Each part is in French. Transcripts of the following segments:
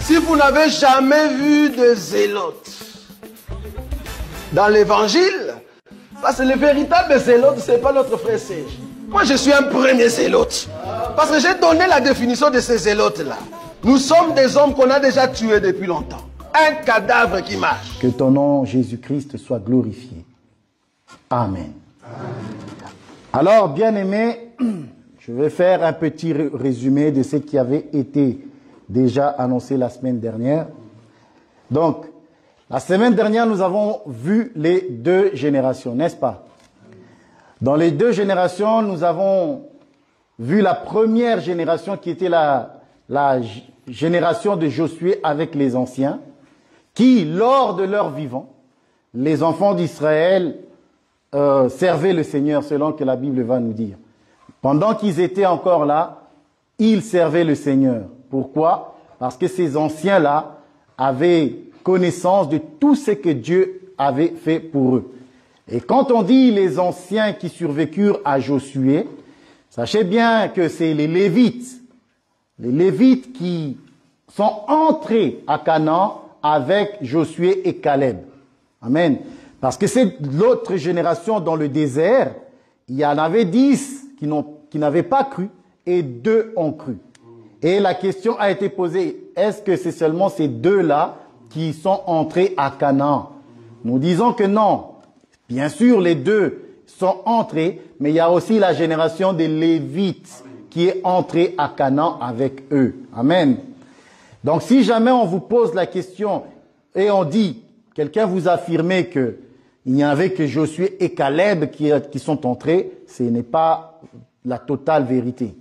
Si vous n'avez jamais vu de zélote dans l'évangile, parce que le véritable zélote, ce n'est pas notre frère Serge. Moi, je suis un premier zélote. Parce que j'ai donné la définition de ces zélotes-là. Nous sommes des hommes qu'on a déjà tués depuis longtemps. Un cadavre qui marche. Que ton nom, Jésus-Christ, soit glorifié. Amen. Alors, bien-aimés, je vais faire un petit résumé de ce qui avait été déjà annoncé la semaine dernière. Donc, la semaine dernière, nous avons vu les deux générations, n'est-ce pas? Dans les deux générations, nous avons vu la première génération qui était la génération de Josué avec les anciens, qui, lors de leur vivant, les enfants d'Israël servaient le Seigneur, selon que la Bible va nous dire. Pendant qu'ils étaient encore là, ils servaient le Seigneur. Pourquoi? Parce que ces anciens-là avaient connaissance de tout ce que Dieu avait fait pour eux. Et quand on dit les anciens qui survécurent à Josué, sachez bien que c'est les Lévites qui sont entrés à Canaan avec Josué et Caleb. Amen. Parce que c'est l'autre génération dans le désert, il y en avait 10 qui n'avaient pas cru et 2 ont cru. Et la question a été posée, est-ce que c'est seulement ces 2-là qui sont entrés à Canaan? Nous disons que non. Bien sûr, les 2 sont entrés, mais il y a aussi la génération des Lévites qui est entrée à Canaan avec eux. Amen. Donc, si jamais on vous pose la question et on dit, quelqu'un vous affirmait que il n'y avait que Josué et Caleb qui sont entrés, ce n'est pas la totale vérité.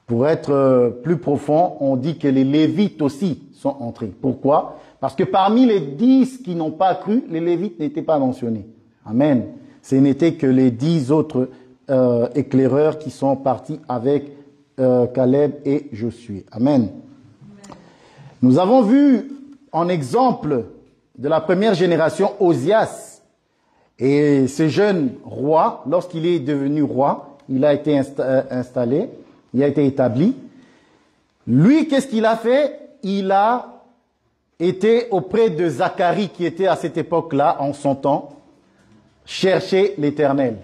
Pour être plus profond, on dit que les Lévites aussi sont entrés. Pourquoi? Parce que parmi les 10 qui n'ont pas cru, les Lévites n'étaient pas mentionnés. Amen. Ce n'étaient que les 10 autres éclaireurs qui sont partis avec Caleb et Josué. Amen. Nous avons vu en exemple de la première génération Osias. Et ce jeune roi, lorsqu'il est devenu roi, il a été installé, il a été établi. Lui, qu'est-ce qu'il a fait? Il a été auprès de Zacharie, qui était à cette époque-là, en son temps, chercher l'Éternel.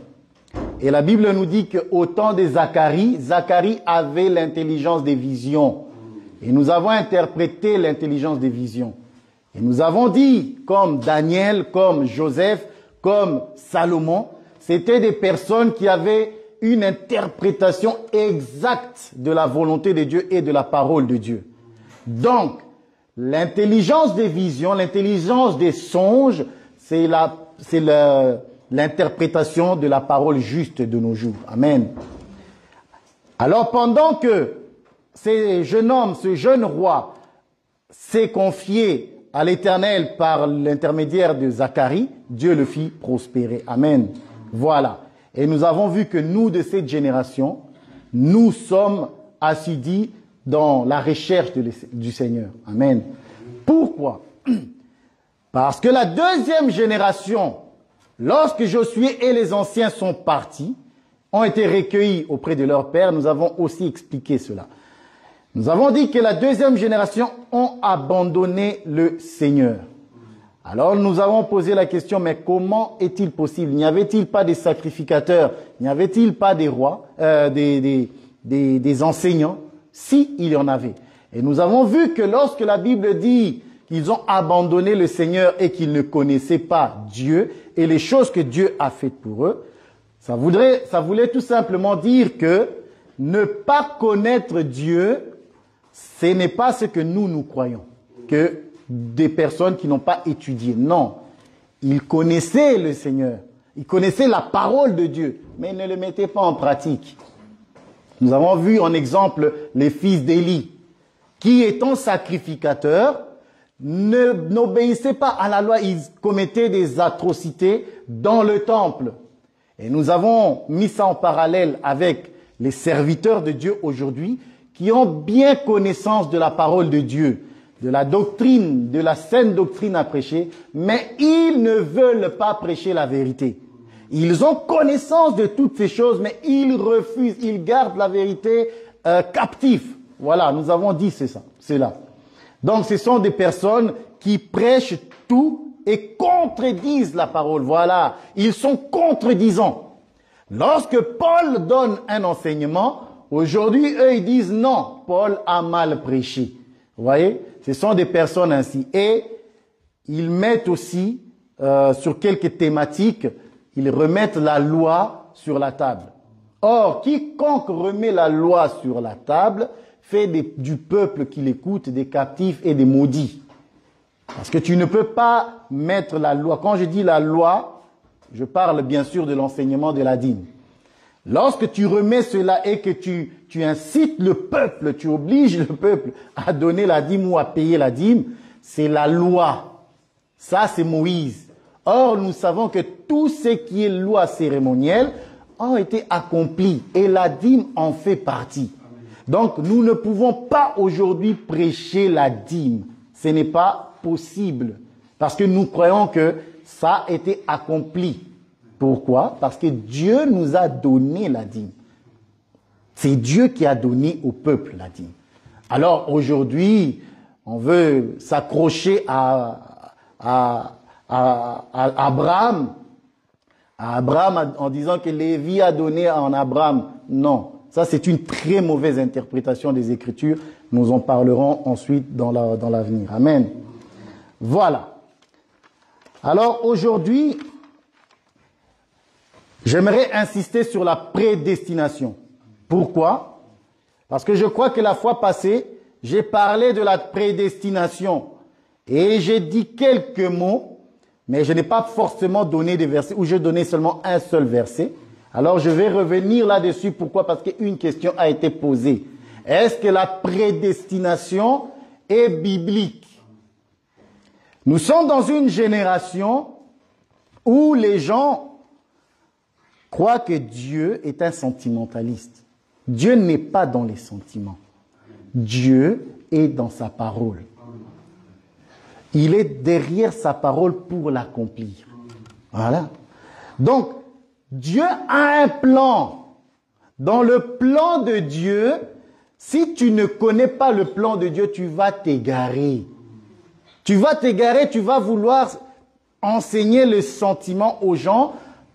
Et la Bible nous dit qu'au temps de Zacharie, Zacharie avait l'intelligence des visions. Et nous avons interprété l'intelligence des visions. Et nous avons dit, comme Daniel, comme Joseph, comme Salomon, c'était des personnes qui avaient une interprétation exacte de la volonté de Dieu et de la parole de Dieu. Donc, l'intelligence des visions, l'intelligence des songes, c'est l'interprétation de la parole juste de nos jours. Amen. Alors, pendant que ce jeune homme, ce jeune roi s'est confié à l'Éternel par l'intermédiaire de Zacharie, Dieu le fit prospérer. Amen. Voilà. Et nous avons vu que nous, de cette génération, nous sommes assidus dans la recherche du Seigneur. Amen. Pourquoi? Parce que la deuxième génération, lorsque Josué et les anciens sont partis, ont été recueillis auprès de leur père, nous avons aussi expliqué cela. Nous avons dit que la deuxième génération ont abandonné le Seigneur. Alors nous avons posé la question, mais comment est-il possible? N'y avait-il pas des sacrificateurs? N'y avait-il pas des rois, des enseignants? Si, il y en avait. Et nous avons vu que lorsque la Bible dit qu'ils ont abandonné le Seigneur et qu'ils ne connaissaient pas Dieu et les choses que Dieu a faites pour eux, ça voulait tout simplement dire que ne pas connaître Dieu, ce n'est pas ce que nous croyons, que des personnes qui n'ont pas étudié. Non, ils connaissaient le Seigneur, ils connaissaient la parole de Dieu, mais ils ne le mettaient pas en pratique. Nous avons vu en exemple les fils d'Élie, qui étant sacrificateurs, n'obéissaient pas à la loi, ils commettaient des atrocités dans le temple. Et nous avons mis ça en parallèle avec les serviteurs de Dieu aujourd'hui, qui ont bien connaissance de la parole de Dieu, de la doctrine, de la saine doctrine à prêcher, mais ils ne veulent pas prêcher la vérité. Ils ont connaissance de toutes ces choses, mais ils refusent, ils gardent la vérité captive. Voilà, nous avons dit cela. Donc ce sont des personnes qui prêchent tout et contredisent la parole. Voilà, ils sont contredisants. Lorsque Paul donne un enseignement, aujourd'hui, eux, ils disent non, Paul a mal prêché. Vous voyez, ce sont des personnes ainsi. Et ils mettent aussi, sur quelques thématiques, ils remettent la loi sur la table. Or, quiconque remet la loi sur la table fait du peuple qui l'écoute des captifs et des maudits. Parce que tu ne peux pas mettre la loi. Quand je dis la loi, je parle bien sûr de l'enseignement de la dîme. Lorsque tu remets cela et que tu incites le peuple, tu obliges le peuple à donner la dîme ou à payer la dîme, c'est la loi. Ça, c'est Moïse. Or, nous savons que tout ce qui est loi cérémonielle ont été accomplis et la dîme en fait partie. Donc, nous ne pouvons pas aujourd'hui prêcher la dîme. Ce n'est pas possible parce que nous croyons que ça a été accompli. Pourquoi? Parce que Dieu nous a donné la dîme. C'est Dieu qui a donné au peuple la dîme. Alors aujourd'hui, on veut s'accrocher à Abraham, en disant que Lévi a donné en Abraham. Non, ça c'est une très mauvaise interprétation des Écritures. Nous en parlerons ensuite dans l'avenir. Amen. Voilà. Alors aujourd'hui, j'aimerais insister sur la prédestination. Pourquoi? Parce que je crois que la fois passée, j'ai parlé de la prédestination et j'ai dit quelques mots, mais je n'ai pas forcément donné des versets, ou j'ai donné seulement un seul verset. Alors je vais revenir là-dessus. Pourquoi? Parce qu'une question a été posée. Est-ce que la prédestination est biblique? Nous sommes dans une génération où les gens croient que Dieu est un sentimentaliste. Dieu n'est pas dans les sentiments. Dieu est dans sa parole. Il est derrière sa parole pour l'accomplir. Voilà. Donc, Dieu a un plan. Dans le plan de Dieu, si tu ne connais pas le plan de Dieu, tu vas t'égarer. Tu vas t'égarer, tu vas vouloir enseigner le sentiment aux gens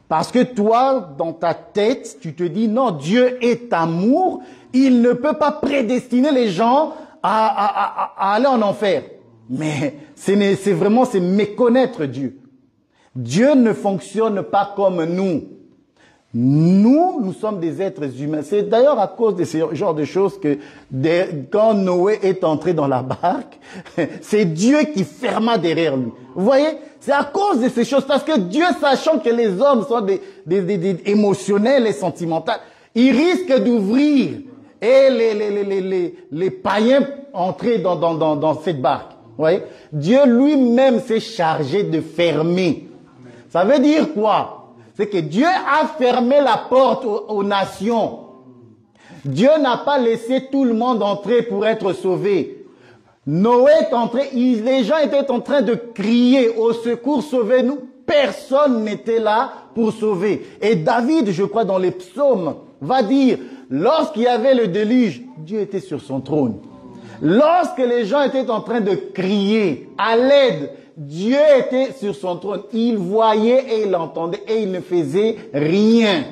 parce que toi, dans ta tête, tu te dis non, Dieu est amour, il ne peut pas prédestiner les gens à aller en enfer. Mais c'est méconnaître Dieu. Dieu ne fonctionne pas comme nous. Nous sommes des êtres humains. C'est d'ailleurs à cause de ce genre de choses que quand Noé est entré dans la barque, c'est Dieu qui ferma derrière lui. Vous voyez? C'est à cause de ces choses. Parce que Dieu, sachant que les hommes sont des émotionnels et sentimentaux, il risque d'ouvrir et les païens entrer dans cette barque. Vous voyez? Dieu lui-même s'est chargé de fermer. Ça veut dire quoi? C'est que Dieu a fermé la porte aux nations. Dieu n'a pas laissé tout le monde entrer pour être sauvé. Noé est entré, les gens étaient en train de crier au secours, sauvez-nous. Personne n'était là pour sauver. Et David, je crois dans les psaumes, va dire, lorsqu'il y avait le déluge, Dieu était sur son trône. Lorsque les gens étaient en train de crier à l'aide, Dieu était sur son trône. Il voyait et il entendait et il ne faisait rien.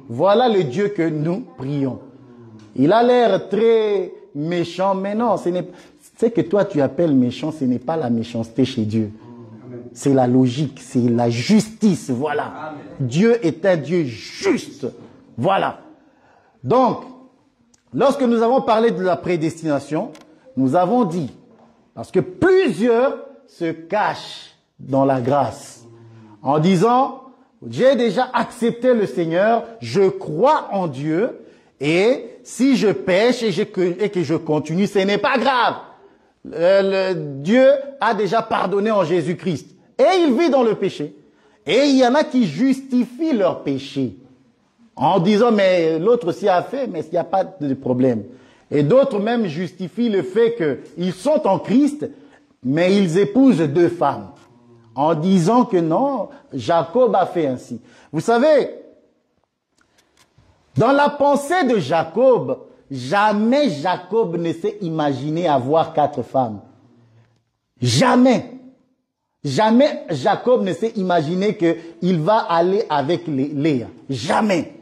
Voilà le Dieu que nous prions. Il a l'air très méchant, mais non, ce que toi tu appelles méchant, ce n'est pas la méchanceté chez Dieu. C'est la logique, c'est la justice, voilà. Amen. Dieu est un Dieu juste. Voilà. Donc, lorsque nous avons parlé de la prédestination, nous avons dit, parce que plusieurs se cachent dans la grâce, en disant, j'ai déjà accepté le Seigneur, je crois en Dieu, et si je pêche et que je continue, ce n'est pas grave. Dieu a déjà pardonné en Jésus-Christ. Et il vit dans le péché. Et il y en a qui justifient leur péché en disant, mais l'autre aussi a fait, mais il n'y a pas de problème. Et d'autres même justifient le fait qu'ils sont en Christ, mais ils épousent 2 femmes. En disant que non, Jacob a fait ainsi. Vous savez, dans la pensée de Jacob, jamais Jacob ne s'est imaginé avoir 4 femmes. Jamais. Jamais Jacob ne s'est imaginé qu'il va aller avec Léa. Jamais.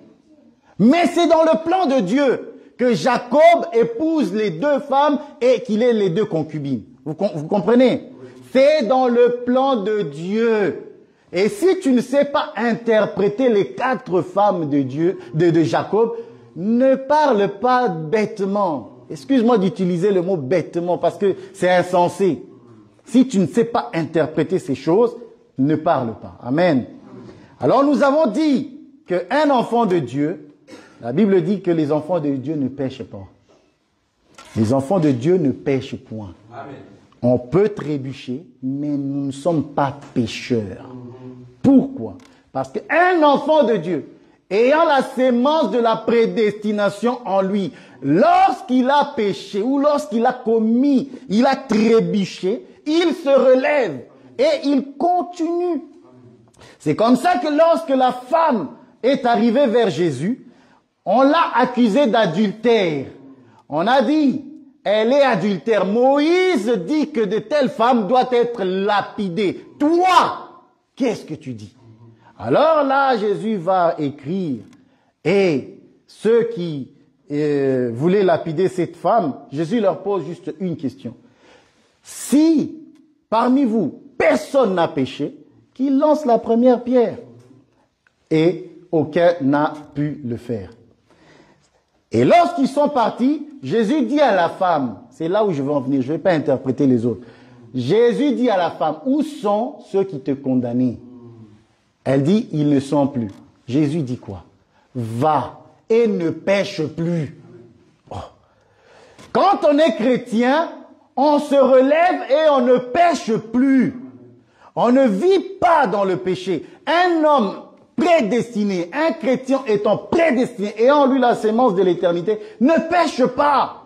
Mais c'est dans le plan de Dieu que Jacob épouse les deux femmes et qu'il ait les deux concubines. Vous comprenez? C'est dans le plan de Dieu. Et si tu ne sais pas interpréter les 4 femmes de Dieu, de Jacob, ne parle pas bêtement. Excuse-moi d'utiliser le mot bêtement parce que c'est insensé. Si tu ne sais pas interpréter ces choses, ne parle pas. Amen. Alors nous avons dit qu'un enfant de Dieu, la Bible dit que les enfants de Dieu ne pêchent pas. Les enfants de Dieu ne pêchent point. Amen. On peut trébucher, mais nous ne sommes pas pécheurs. Pourquoi? Parce qu'un enfant de Dieu, ayant la sémence de la prédestination en lui, lorsqu'il a péché ou lorsqu'il a commis, il a trébuché, il se relève et il continue. C'est comme ça que lorsque la femme est arrivée vers Jésus, on l'a accusée d'adultère. On a dit, elle est adultère. Moïse dit que de telles femmes doivent être lapidées. Toi, qu'est-ce que tu dis? Alors là, Jésus va écrire. Et ceux qui voulaient lapider cette femme, Jésus leur pose juste une question. Si, parmi vous, personne n'a péché, qu'il lance la première pierre. Et aucun n'a pu le faire. Et lorsqu'ils sont partis, Jésus dit à la femme, c'est là où je veux en venir, je ne vais pas interpréter les autres. Jésus dit à la femme, où sont ceux qui te condamnaient? Elle dit, ils ne sont plus. Jésus dit quoi? Va et ne pêche plus. Oh. Quand on est chrétien, on se relève et on ne pêche plus. On ne vit pas dans le péché. Un homme prédestiné, un chrétien étant prédestiné, ayant en lui la sémence de l'éternité, ne pêche pas.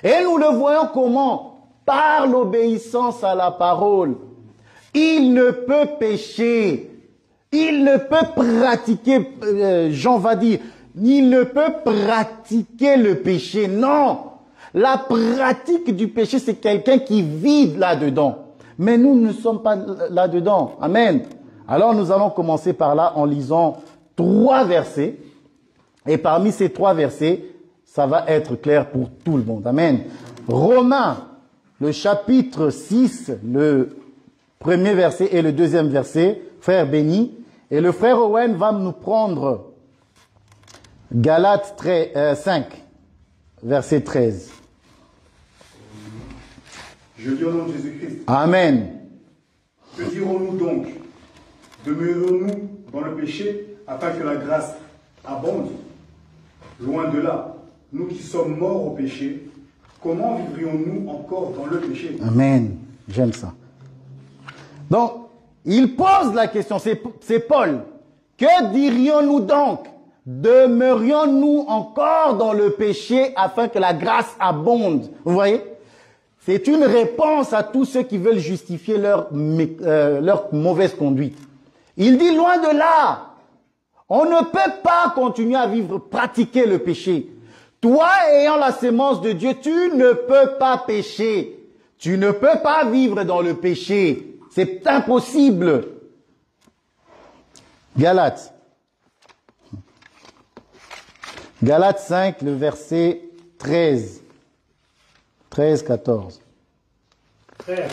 Et nous le voyons comment? Par l'obéissance à la parole. Il ne peut pécher. Il ne peut pratiquer, Jean va dire, il ne peut pratiquer le péché. Non. La pratique du péché, c'est quelqu'un qui vit là-dedans. Mais nous ne sommes pas là-dedans. Amen. Alors nous allons commencer par là en lisant 3 versets. Et parmi ces 3 versets, ça va être clair pour tout le monde. Amen. Romains, le chapitre 6, le premier verset et le deuxième verset, frère Béni. Et le frère Owen va nous prendre Galates 5, verset 13. Je dis au nom de Jésus-Christ. Amen. Que dirons-nous donc? Demeurons-nous dans le péché afin que la grâce abonde? Loin de là, nous qui sommes morts au péché, comment vivrions-nous encore dans le péché? Amen. J'aime ça. Donc, il pose la question, c'est Paul. Que dirions-nous donc? Demeurions-nous encore dans le péché afin que la grâce abonde? Vous voyez? C'est une réponse à tous ceux qui veulent justifier leur mauvaise conduite. Il dit loin de là. On ne peut pas continuer à vivre, pratiquer le péché. Toi, ayant la sémence de Dieu, tu ne peux pas pécher. Tu ne peux pas vivre dans le péché. C'est impossible. Galates. Galates 5, le verset 13. 13, 14. Frères,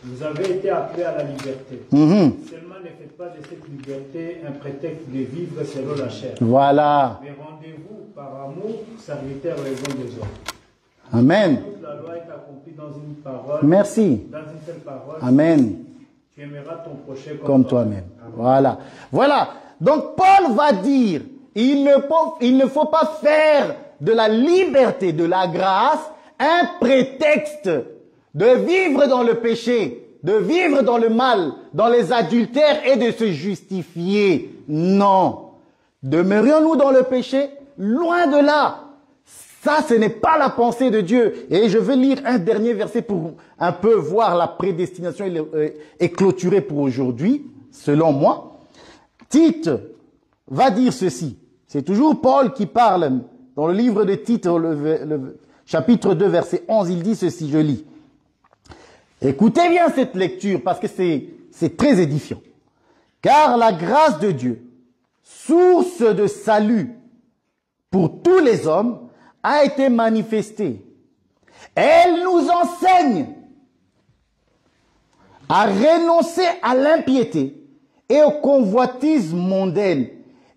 vous avez été appelés à la liberté. Seulement ne faites pas de cette liberté un prétexte de vivre selon la chair. Voilà. Mais rendez-vous par amour, serviteurs les uns des autres. Amen. Toute la loi est accomplie dans une parole. Merci. Dans une seule parole. Amen. Tu aimeras ton prochain comme toi-même. Voilà. Voilà. Donc Paul va dire, il ne faut pas faire de la liberté, de la grâce, un prétexte de vivre dans le péché, de vivre dans le mal, dans les adultères et de se justifier. Non. Demeurions-nous dans le péché? Loin de là. Ça, ce n'est pas la pensée de Dieu. Et je vais lire un dernier verset pour un peu voir la prédestination est clôturée pour aujourd'hui, selon moi. Tite va dire ceci. C'est toujours Paul qui parle dans le livre de Tite, le chapitre 2, verset 11. Il dit ceci, je lis. Écoutez bien cette lecture parce que c'est très édifiant. Car la grâce de Dieu, source de salut pour tous les hommes, a été manifestée. Elle nous enseigne à renoncer à l'impiété et aux convoitises mondaines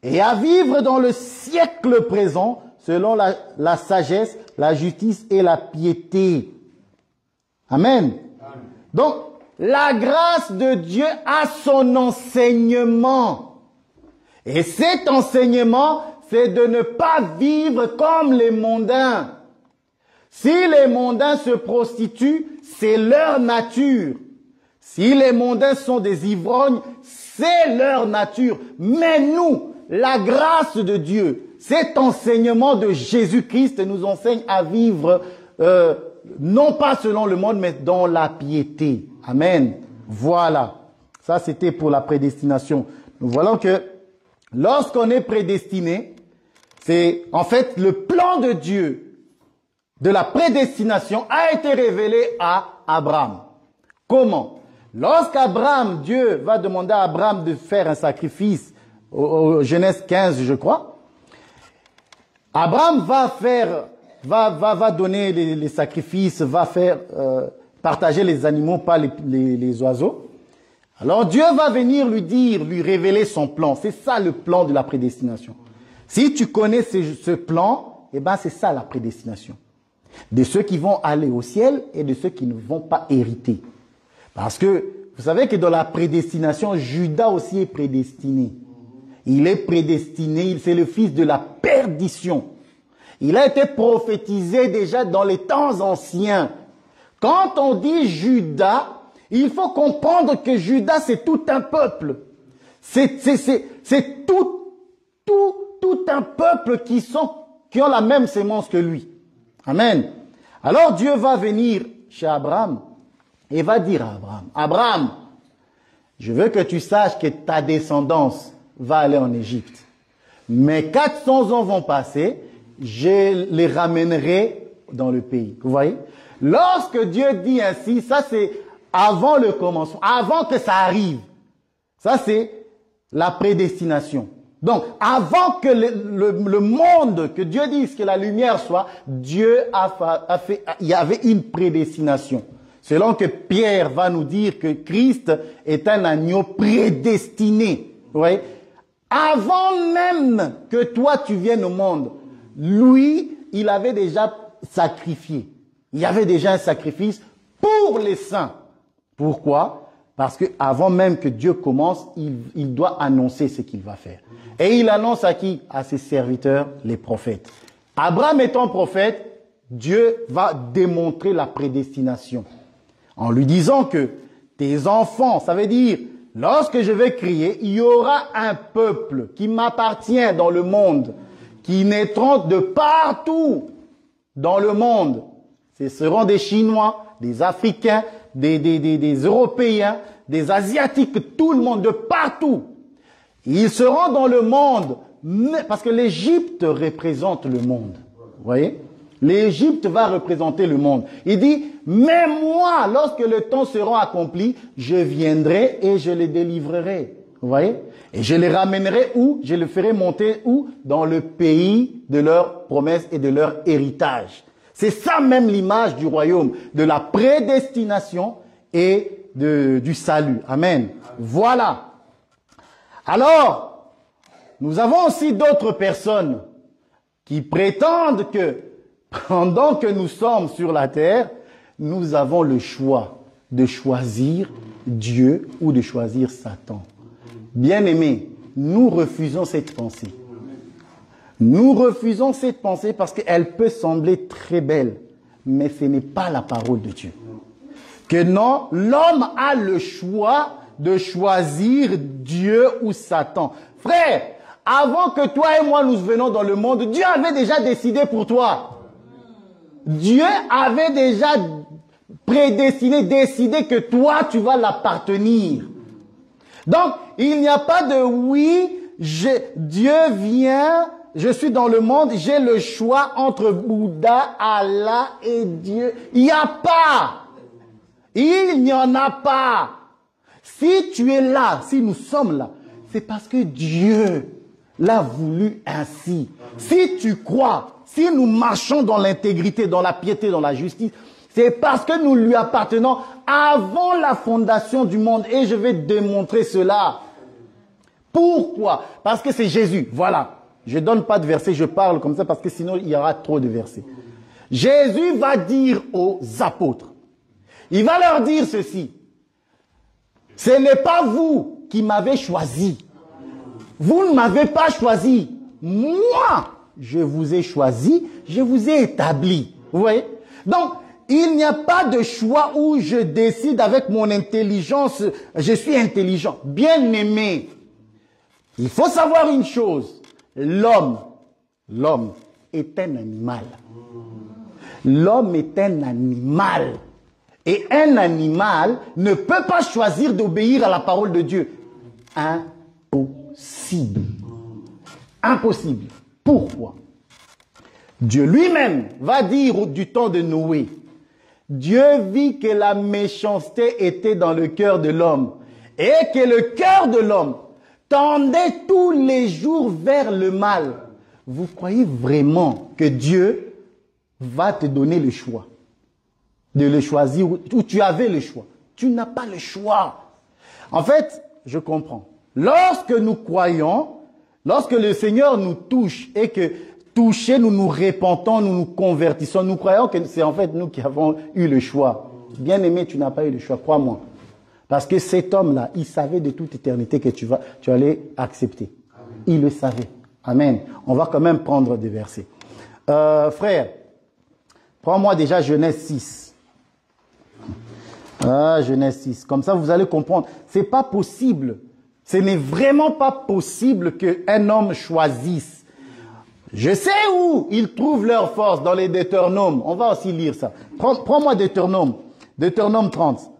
et à vivre dans le siècle présent selon la sagesse, la justice et la piété. Amen. Donc, la grâce de Dieu a son enseignement. Et cet enseignement, c'est de ne pas vivre comme les mondains. Si les mondains se prostituent, c'est leur nature. Si les mondains sont des ivrognes, c'est leur nature. Mais nous, la grâce de Dieu, cet enseignement de Jésus-Christ nous enseigne à vivre non pas selon le monde, mais dans la piété. Amen. Voilà. Ça, c'était pour la prédestination. Nous voyons que lorsqu'on est prédestiné, c'est en fait le plan de Dieu de la prédestination a été révélé à Abraham. Comment? Lorsqu'Abraham, Dieu va demander à Abraham de faire un sacrifice, au Genèse 15, je crois, Abraham va donner les sacrifices, va faire partager les animaux, pas les oiseaux. Alors Dieu va venir lui révéler son plan. C'est ça le plan de la prédestination. Si tu connais ce plan, eh ben c'est ça la prédestination. De ceux qui vont aller au ciel et de ceux qui ne vont pas hériter. Parce que vous savez que dans la prédestination, Judas aussi est prédestiné. Il est prédestiné, c'est le fils de la perdition. Il a été prophétisé déjà dans les temps anciens. Quand on dit Judas, il faut comprendre que Judas, c'est tout un peuple. C'est tout un peuple qui ont la même sémence que lui. Amen. Alors Dieu va venir chez Abraham et va dire à Abraham, Abraham, je veux que tu saches que ta descendance va aller en Égypte. Mais 400 ans vont passer, je les ramènerai dans le pays. Vous voyez? Lorsque Dieu dit ainsi, ça c'est avant le commencement, avant que ça arrive. Ça c'est la prédestination. Donc, avant que le monde, que Dieu dise que la lumière soit, Dieu il y avait une prédestination. Selon que Pierre va nous dire que Christ est un agneau prédestiné. Vous voyez? Avant même que toi tu viennes au monde, lui, il avait déjà sacrifié. Il y avait déjà un sacrifice pour les saints. Pourquoi? Parce que avant même que Dieu commence, il doit annoncer ce qu'il va faire. Et il annonce à qui? À ses serviteurs, les prophètes. Abraham étant prophète, Dieu va démontrer la prédestination. En lui disant que tes enfants, ça veut dire, lorsque je vais crier, il y aura un peuple qui m'appartient dans le monde, qui naîtront de partout dans le monde. Ce seront des Chinois, des Africains, des Européens, des Asiatiques, tout le monde, de partout. Ils seront dans le monde, parce que l'Égypte représente le monde. Vous voyez? L'Égypte va représenter le monde. Il dit, mais moi, lorsque le temps sera accompli, je viendrai et je les délivrerai. Vous voyez? Et je les ramènerai où? Je les ferai monter où? Dans le pays de leur promesse et de leur héritage. C'est ça même l'image du royaume, de la prédestination et du salut. Amen. Voilà. Alors, nous avons aussi d'autres personnes qui prétendent que pendant que nous sommes sur la terre, nous avons le choix de choisir Dieu ou de choisir Satan. Bien-aimés, nous refusons cette pensée. Nous refusons cette pensée parce qu'elle peut sembler très belle, mais ce n'est pas la parole de Dieu. Que non, l'homme a le choix de choisir Dieu ou Satan. Frère, avant que toi et moi nous venions dans le monde, Dieu avait déjà décidé pour toi. Dieu avait déjà prédestiné, décidé que toi tu vas l'appartenir. Donc, il n'y a pas de oui, Dieu vient, je suis dans le monde, j'ai le choix entre Bouddha, Allah et Dieu. Il n'y a pas. Il n'y en a pas. Si tu es là, si nous sommes là, c'est parce que Dieu l'a voulu ainsi. Si tu crois, si nous marchons dans l'intégrité, dans la piété, dans la justice, c'est parce que nous lui appartenons avant la fondation du monde. Et je vais démontrer cela. Pourquoi? Parce que c'est Jésus. Voilà. Je ne donne pas de versets, je parle comme ça parce que sinon il y aura trop de versets. Jésus va dire aux apôtres, il va leur dire ceci. Ce n'est pas vous qui m'avez choisi. Vous ne m'avez pas choisi. Moi, je vous ai choisi, je vous ai établi. Vous voyez? Donc, il n'y a pas de choix où je décide avec mon intelligence, je suis intelligent. Bien aimé, il faut savoir une chose. L'homme est un animal. L'homme est un animal. Et un animal ne peut pas choisir d'obéir à la parole de Dieu. Impossible. Impossible. Pourquoi? Dieu lui-même va dire du temps de Noé, Dieu vit que la méchanceté était dans le cœur de l'homme et que le cœur de l'homme tendait tous les jours vers le mal. Vous croyez vraiment que Dieu va te donner le choix de le choisir ou tu avais le choix? Tu n'as pas le choix. En fait, je comprends. Lorsque nous croyons, lorsque le Seigneur nous touche et que touché, nous nous répentons, nous nous convertissons, nous croyons que c'est en fait nous qui avons eu le choix. Bien aimé, tu n'as pas eu le choix, crois-moi. Parce que cet homme-là, il savait de toute éternité que tu allais accepter. Amen. Il le savait. Amen. On va quand même prendre des versets. Frère, prends-moi déjà Genèse 6. Genèse 6. Comme ça, vous allez comprendre. C'est pas possible. Ce n'est vraiment pas possible qu'un homme choisisse. Je sais où ils trouvent leur force, dans les Deutéronomes. On va aussi lire ça. Prends-moi Deutéronome 30.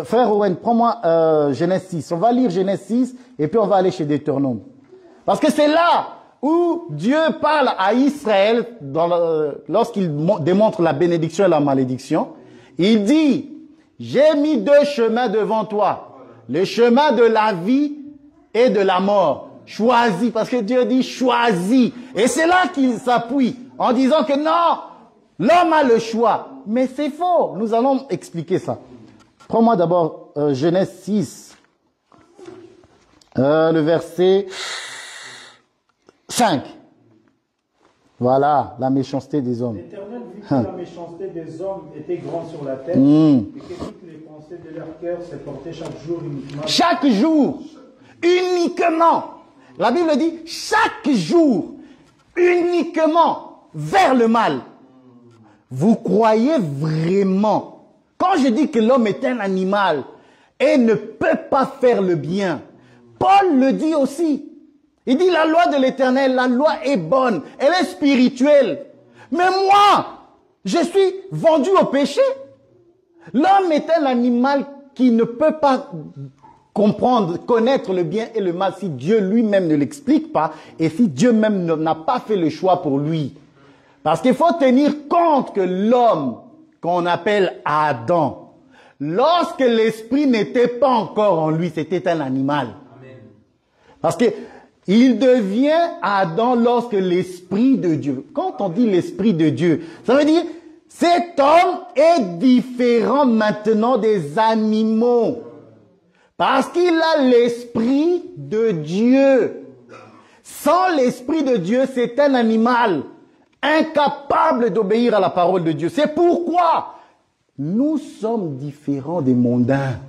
Frère Owen, prends-moi Genèse 6. On va lire Genèse 6 et puis on va aller chez Deutéronome. Parce que c'est là où Dieu parle à Israël lorsqu'il démontre la bénédiction et la malédiction. Il dit, j'ai mis 2 chemins devant toi. Le chemin de la vie et de la mort. Choisis, parce que Dieu dit choisis. Et c'est là qu'il s'appuie en disant que non, l'homme a le choix. Mais c'est faux. Nous allons expliquer ça. Prends-moi d'abord Genèse 6, le verset 5. Voilà, la méchanceté des hommes. L'Éternel vit que la méchanceté des hommes était grande sur la terre et que toutes les pensées de leur cœur se portaient chaque jour uniquement. Chaque jour, uniquement. La Bible dit chaque jour, uniquement vers le mal. Vous croyez vraiment, quand je dis que l'homme est un animal et ne peut pas faire le bien, Paul le dit aussi. Il dit la loi de l'Éternel, la loi est bonne, elle est spirituelle. Mais moi, je suis vendu au péché. L'homme est un animal qui ne peut pas comprendre, connaître le bien et le mal si Dieu lui-même ne l'explique pas et si Dieu même n'a pas fait le choix pour lui. Parce qu'il faut tenir compte que l'homme qu'on appelle Adam, lorsque l'esprit n'était pas encore en lui, c'était un animal. Amen. Parce que il devient Adam lorsque l'esprit de Dieu, quand on dit l'esprit de Dieu, ça veut dire cet homme est différent maintenant des animaux. Parce qu'il a l'esprit de Dieu. Sans l'esprit de Dieu, c'est un animal incapable d'obéir à la parole de Dieu. C'est pourquoi nous sommes différents des mondains.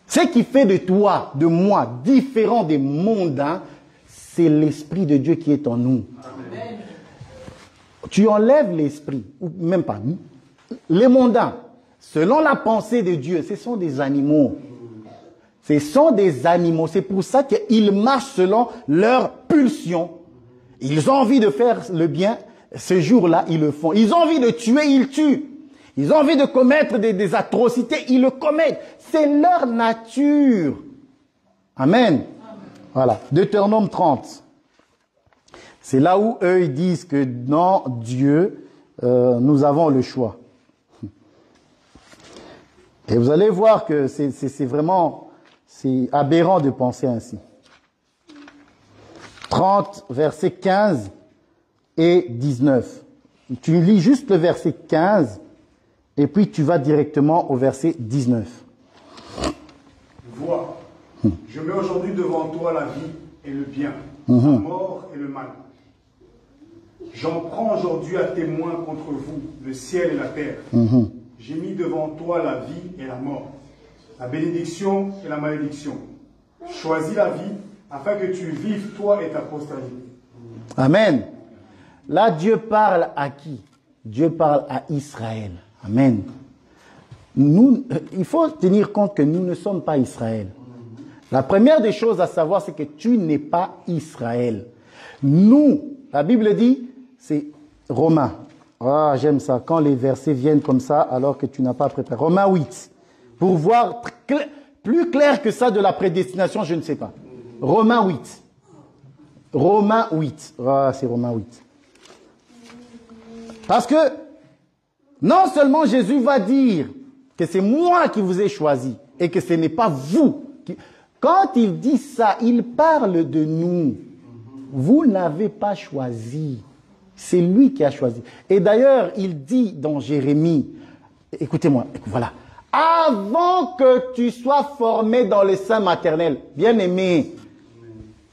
Ce qui fait de toi, de moi, différent des mondains, c'est l'esprit de Dieu qui est en nous. Amen. Tu enlèves l'esprit, ou même pas. Les mondains, selon la pensée de Dieu, ce sont des animaux. Ce sont des animaux. C'est pour ça qu'ils marchent selon leurs pulsions. Ils ont envie de faire le bien. Ce jour-là, ils le font. Ils ont envie de tuer, ils tuent. Ils ont envie de commettre des atrocités, ils le commettent. C'est leur nature. Amen. Voilà. Deutéronome 30. C'est là où eux, ils disent que dans Dieu, nous avons le choix. Et vous allez voir que c'est vraiment aberrant de penser ainsi. 30, verset 15 et 19. Tu lis juste le verset 15 et puis tu vas directement au verset 19. Vois, je mets aujourd'hui devant toi la vie et le bien, la mort et le mal. J'en prends aujourd'hui à témoin contre vous, le ciel et la terre. J'ai mis devant toi la vie et la mort, la bénédiction et la malédiction. Choisis la vie afin que tu vives toi et ta postérité. Amen. Là, Dieu parle à qui? Dieu parle à Israël. Amen. Nous, il faut tenir compte que nous ne sommes pas Israël. La première des choses à savoir, c'est que tu n'es pas Israël. Nous, la Bible dit, c'est Romains. Ah, j'aime ça. Quand les versets viennent comme ça, alors que tu n'as pas préparé. Romains 8. Pour voir plus clair que ça de la prédestination, je ne sais pas. Romains 8. Romains 8. Ah, c'est Romains 8. Parce que, non seulement Jésus va dire que c'est moi qui vous ai choisi et que ce n'est pas vous. Quand il dit ça, il parle de nous. Vous n'avez pas choisi. C'est lui qui a choisi. Et d'ailleurs, il dit dans Jérémie, écoutez-moi, voilà. Avant que tu sois formé dans le sein maternel, bien-aimé,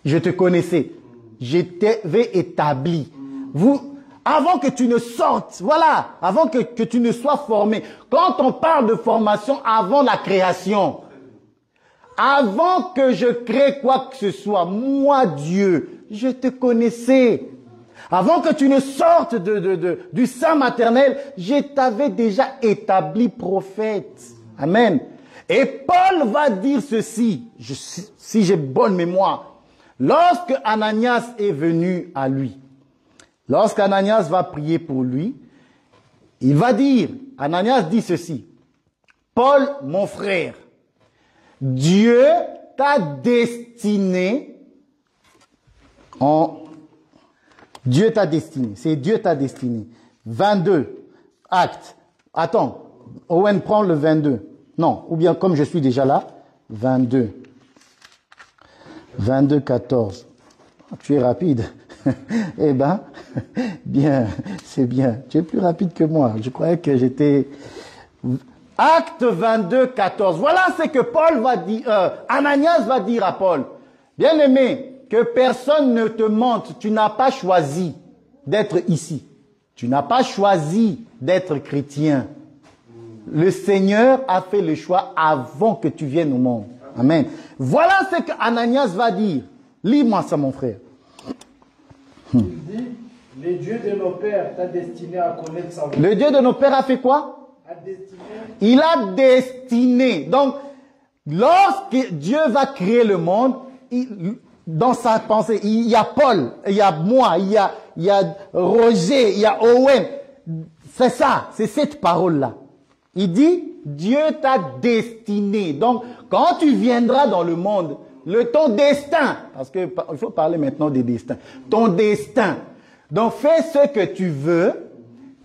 je te connaissais. Je t'avais établi. Avant que tu ne sortes, voilà, avant que tu ne sois formé. Quand on parle de formation avant la création, avant que je crée quoi que ce soit, moi Dieu, je te connaissais. Avant que tu ne sortes du sein maternel, je t'avais déjà établi prophète. Amen. Et Paul va dire ceci, si j'ai bonne mémoire, lorsque Ananias est venu à lui, lorsqu'Ananias va prier pour lui, il va dire, Ananias dit ceci, Paul, mon frère, Dieu t'a destiné Dieu t'a destiné, c'est Dieu t'a destiné. 22, acte. Attends, Owen prend le 22. Non, ou bien comme je suis déjà là, 22. 22, 14. Tu es rapide. Eh ben, bien, c'est bien. Tu es plus rapide que moi. Je croyais que j'étais... Acte 22, 14. Voilà ce que Paul va dire, Ananias va dire à Paul. Bien-aimé, que personne ne te mente. Tu n'as pas choisi d'être ici. Tu n'as pas choisi d'être chrétien. Le Seigneur a fait le choix avant que tu viennes au monde. Amen. Voilà ce que Ananias va dire. Lis-moi ça, mon frère. Il dit, le Dieu de nos pères t'a destiné à connaître sa volonté. Le Dieu de nos pères a fait quoi? A destiné. Il a destiné. Donc, lorsque Dieu va créer le monde, dans sa pensée, il y a Paul, il y a moi, il y a Roger, il y a Owen. C'est ça, c'est cette parole-là. Il dit, Dieu t'a destiné. Donc, quand tu viendras dans le monde, ton destin, parce que il faut parler maintenant des destins, ton destin. Donc, fais ce que tu veux,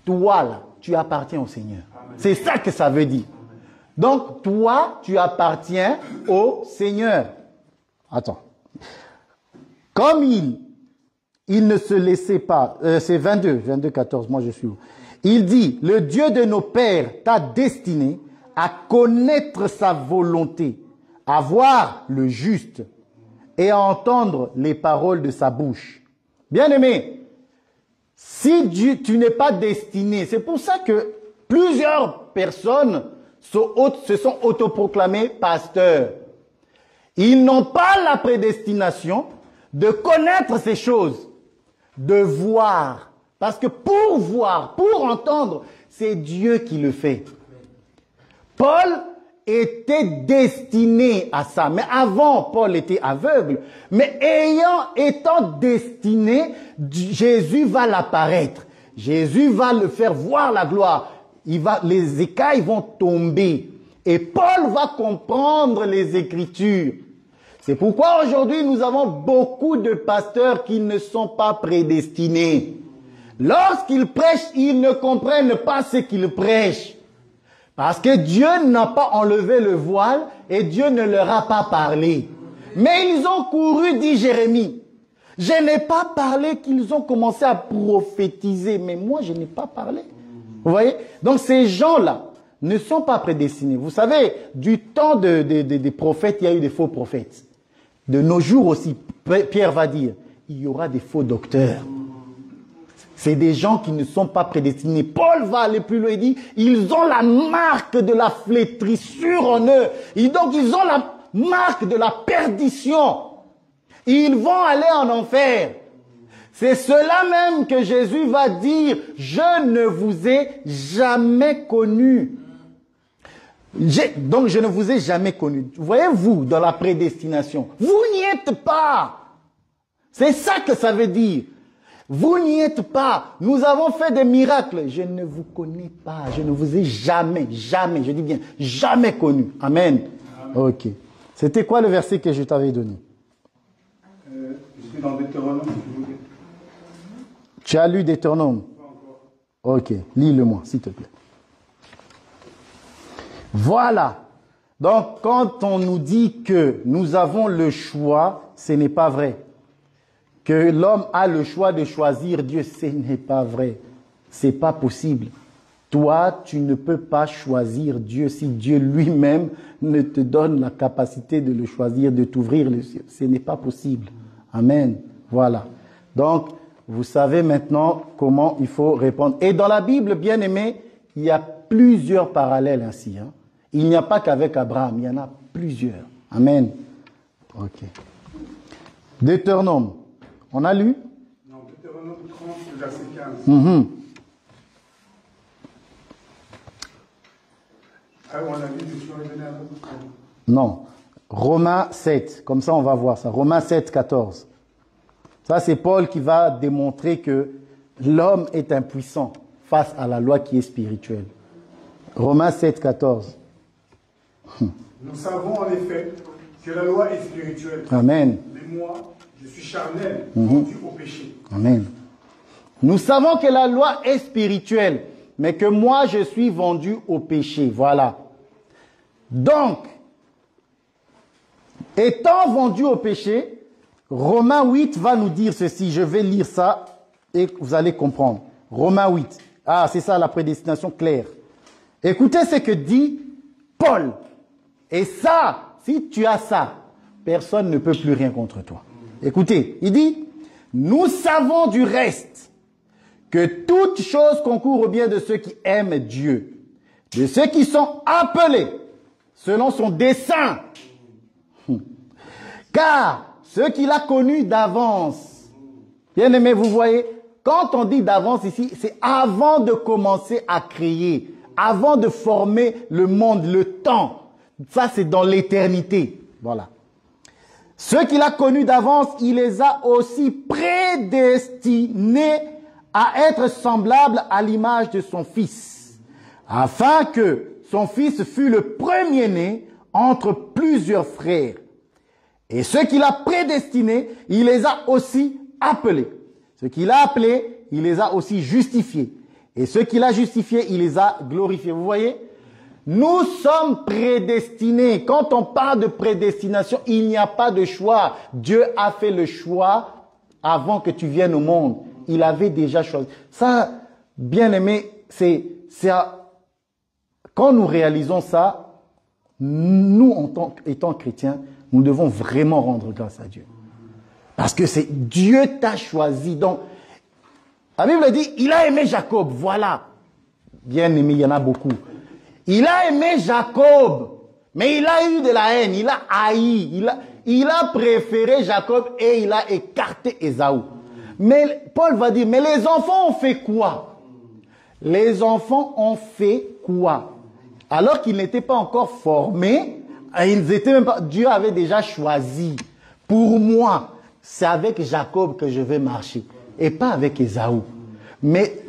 toi là, tu appartiens au Seigneur. C'est ça que ça veut dire. Donc, toi, tu appartiens au Seigneur. Attends. Comme il ne se laissait pas, c'est 22, 14, moi je suis où? Il dit, le Dieu de nos pères t'a destiné à connaître sa volonté, à voir le juste et à entendre les paroles de sa bouche. Bien-aimé, si tu n'es pas destiné, c'est pour ça que plusieurs personnes se sont autoproclamés pasteurs. Ils n'ont pas la prédestination de connaître ces choses, de voir. Parce que pour voir, pour entendre, c'est Dieu qui le fait. Paul était destiné à ça. Mais avant, Paul était aveugle. Mais étant destiné, Jésus va l'apparaître. Jésus va le faire voir la gloire. Les écailles vont tomber. Et Paul va comprendre les Écritures. C'est pourquoi aujourd'hui nous avons beaucoup de pasteurs qui ne sont pas prédestinés. Lorsqu'ils prêchent, ils ne comprennent pas ce qu'ils prêchent. Parce que Dieu n'a pas enlevé le voile et Dieu ne leur a pas parlé. Mais ils ont couru, dit Jérémie. Je n'ai pas parlé qu'ils ont commencé à prophétiser, mais moi je n'ai pas parlé. Vous voyez? Donc ces gens-là ne sont pas prédestinés. Vous savez, du temps des prophètes, il y a eu des faux prophètes. De nos jours aussi, Pierre va dire, il y aura des faux docteurs. C'est des gens qui ne sont pas prédestinés. Paul va aller plus loin et dit, ils ont la marque de la flétrissure en eux. Et donc ils ont la marque de la perdition. Ils vont aller en enfer. C'est cela même que Jésus va dire, je ne vous ai jamais connu. Donc je ne vous ai jamais connu. Voyez-vous dans la prédestination, vous n'y êtes pas. C'est ça que ça veut dire. Vous n'y êtes pas. Nous avons fait des miracles. Je ne vous connais pas. Je ne vous ai jamais, je dis bien, jamais connu. Amen. Ok. C'était quoi le verset que je t'avais donné? J'étais dans Deutéronome. Tu as lu Deutéronome? Ok. Lis-le-moi, s'il te plaît. Voilà. Donc, quand on nous dit que nous avons le choix, ce n'est pas vrai. Que l'homme a le choix de choisir Dieu, ce n'est pas vrai. C'est pas possible. Toi, tu ne peux pas choisir Dieu si Dieu lui-même ne te donne la capacité de le choisir, de t'ouvrir les cieux. Ce n'est pas possible. Amen. Voilà. Donc, vous savez maintenant comment il faut répondre. Et dans la Bible, bien aimé, il y a plusieurs parallèles ainsi. Hein. Il n'y a pas qu'avec Abraham, il y en a plusieurs. Amen. Ok. Deutéronome. On a lu? Non, Deutéronome 30, verset 15. Ah, on a lu, je suis redonné un peu. Non. Romains 7. Comme ça, on va voir ça. Romains 7, 14. Ça, c'est Paul qui va démontrer que l'homme est impuissant face à la loi qui est spirituelle. Romains 7, 14. Nous savons en effet que la loi est spirituelle. Amen. Mais moi, je suis charnel, vendu au péché. Amen. Nous savons que la loi est spirituelle, mais que moi, je suis vendu au péché. Voilà. Donc, étant vendu au péché, Romains 8 va nous dire ceci. Je vais lire ça et vous allez comprendre. Romains 8. Ah, c'est ça la prédestination claire. Écoutez ce que dit Paul. Et ça, si tu as ça, personne ne peut plus rien contre toi. Écoutez, il dit, nous savons du reste que toute chose concourt au bien de ceux qui aiment Dieu, de ceux qui sont appelés selon son dessein. Car ceux qu'il a connus d'avance, bien aimé, vous voyez, quand on dit d'avance ici, c'est avant de commencer à créer, avant de former le monde, le temps. Ça, c'est dans l'éternité. Voilà. Ceux qu'il a connus d'avance, il les a aussi prédestinés à être semblables à l'image de son Fils, afin que son Fils fût le premier-né entre plusieurs frères. Et ceux qu'il a prédestinés, il les a aussi appelés. Ceux qu'il a appelés, il les a aussi justifiés. Et ceux qu'il a justifiés, il les a glorifiés. Vous voyez? Nous sommes prédestinés. Quand on parle de prédestination, il n'y a pas de choix. Dieu a fait le choix avant que tu viennes au monde. Il avait déjà choisi. Ça, bien aimé, quand nous réalisons ça, nous, étant chrétiens, nous devons vraiment rendre grâce à Dieu. Parce que c'est Dieu t'a choisi. Donc, la Bible dit, il a aimé Jacob. Voilà. Bien aimé, il y en a beaucoup. Il a aimé Jacob, mais il a eu de la haine, il a haï, il a préféré Jacob et il a écarté Ésaü. Mais Paul va dire, mais les enfants ont fait quoi? Les enfants ont fait quoi? Alors qu'ils n'étaient pas encore formés, ils étaient même pas, Dieu avait déjà choisi. Pour moi, c'est avec Jacob que je vais marcher et pas avec Ésaü. Mais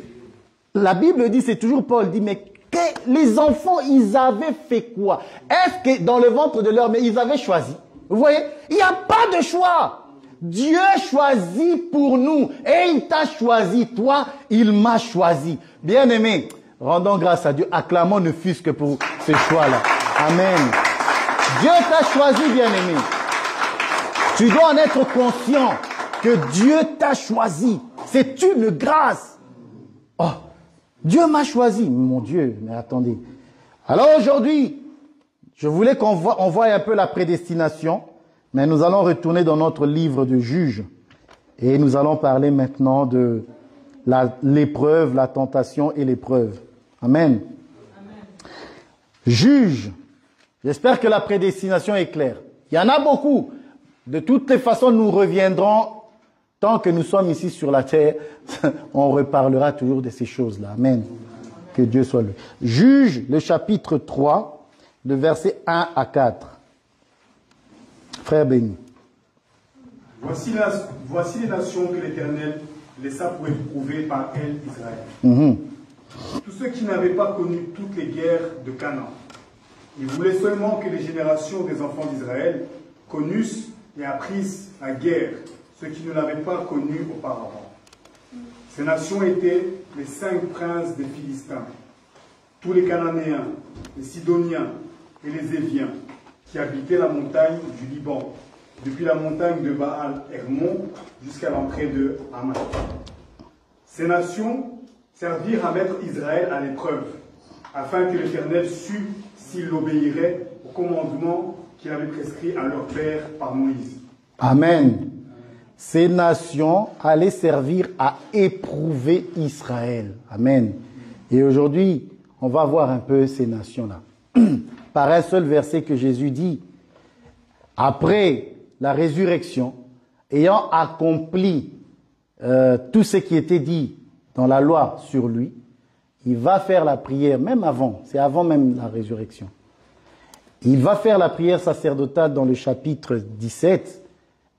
la Bible dit, c'est toujours Paul dit, mais que les enfants, ils avaient fait quoi? Est-ce que dans le ventre de leur mère, ils avaient choisi? Vous voyez? Il n'y a pas de choix. Dieu choisit pour nous. Et il t'a choisi, toi, il m'a choisi. Bien-aimé, Rendons grâce à Dieu. Acclamons ne fût-ce que pour ce choix-là. Amen. Dieu t'a choisi, bien-aimé. Tu dois en être conscient que Dieu t'a choisi. C'est une grâce. Oh, Dieu m'a choisi. Mon Dieu, mais attendez. Alors aujourd'hui, je voulais qu'on voie un peu la prédestination, mais nous allons retourner dans notre livre de Juges. Et nous allons parler maintenant de l'épreuve, la tentation et l'épreuve. Amen. Juges. J'espère que la prédestination est claire. Il y en a beaucoup. De toutes les façons, nous reviendrons. Tant que nous sommes ici sur la terre, on reparlera toujours de ces choses-là. Amen. Que Dieu soit loué. Juges, le chapitre 3, le verset 1 à 4. Frère béni. Voici les nations que l'Éternel laissa pour éprouver par elles Israël. Tous ceux qui n'avaient pas connu toutes les guerres de Canaan. Il voulait seulement que les générations des enfants d'Israël connussent et apprissent la guerre, ceux qui ne l'avaient pas connue auparavant. Ces nations étaient les 5 princes des Philistins, tous les Cananéens, les Sidoniens et les Éviens, qui habitaient la montagne du Liban, depuis la montagne de Baal-Hermon jusqu'à l'entrée de Hamath. Ces nations servirent à mettre Israël à l'épreuve, afin que l'Éternel sût s'il obéirait au commandement qu'il avait prescrit à leur père par Moïse. Amen. Ces nations allaient servir à éprouver Israël. Amen. Et aujourd'hui, on va voir un peu ces nations-là. Par un seul verset que Jésus dit, après la résurrection, ayant accompli tout ce qui était dit dans la loi sur lui, il va faire la prière, même avant, c'est avant même la résurrection. Il va faire la prière sacerdotale dans le chapitre 17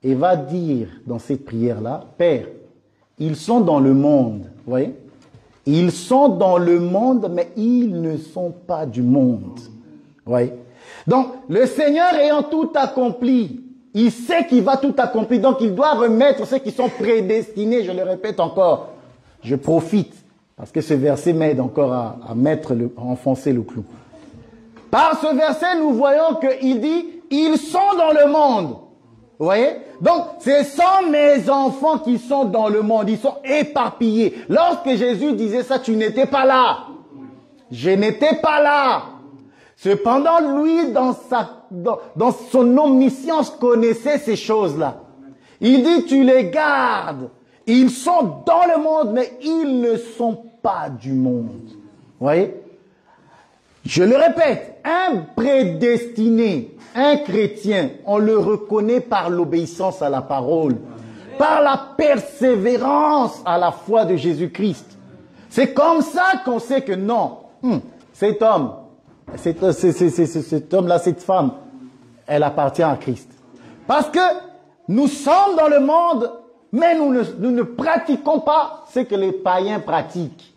et va dire dans cette prière-là, Père, ils sont dans le monde, vous voyez? Ils sont dans le monde, mais ils ne sont pas du monde. Vous voyez? Donc, le Seigneur ayant tout accompli, il sait qu'il va tout accomplir, donc il doit remettre ceux qui sont prédestinés, je le répète encore, je profite, parce que ce verset m'aide encore à enfoncer le clou. Par ce verset, nous voyons qu'il dit, ils sont dans le monde. Vous voyez? Donc, ce sont mes enfants qui sont dans le monde. Ils sont éparpillés. Lorsque Jésus disait ça, tu n'étais pas là. Je n'étais pas là. Cependant, lui, dans son omniscience, connaissait ces choses-là. Il dit, tu les gardes. Ils sont dans le monde, mais ils ne sont pas du monde. Vous voyez? Je le répète, un prédestiné, un chrétien, on le reconnaît par l'obéissance à la parole, par la persévérance à la foi de Jésus-Christ. C'est comme ça qu'on sait que non, cet homme, cet homme-là, cette femme, elle appartient à Christ. Parce que nous sommes dans le monde, mais nous ne pratiquons pas ce que les païens pratiquent.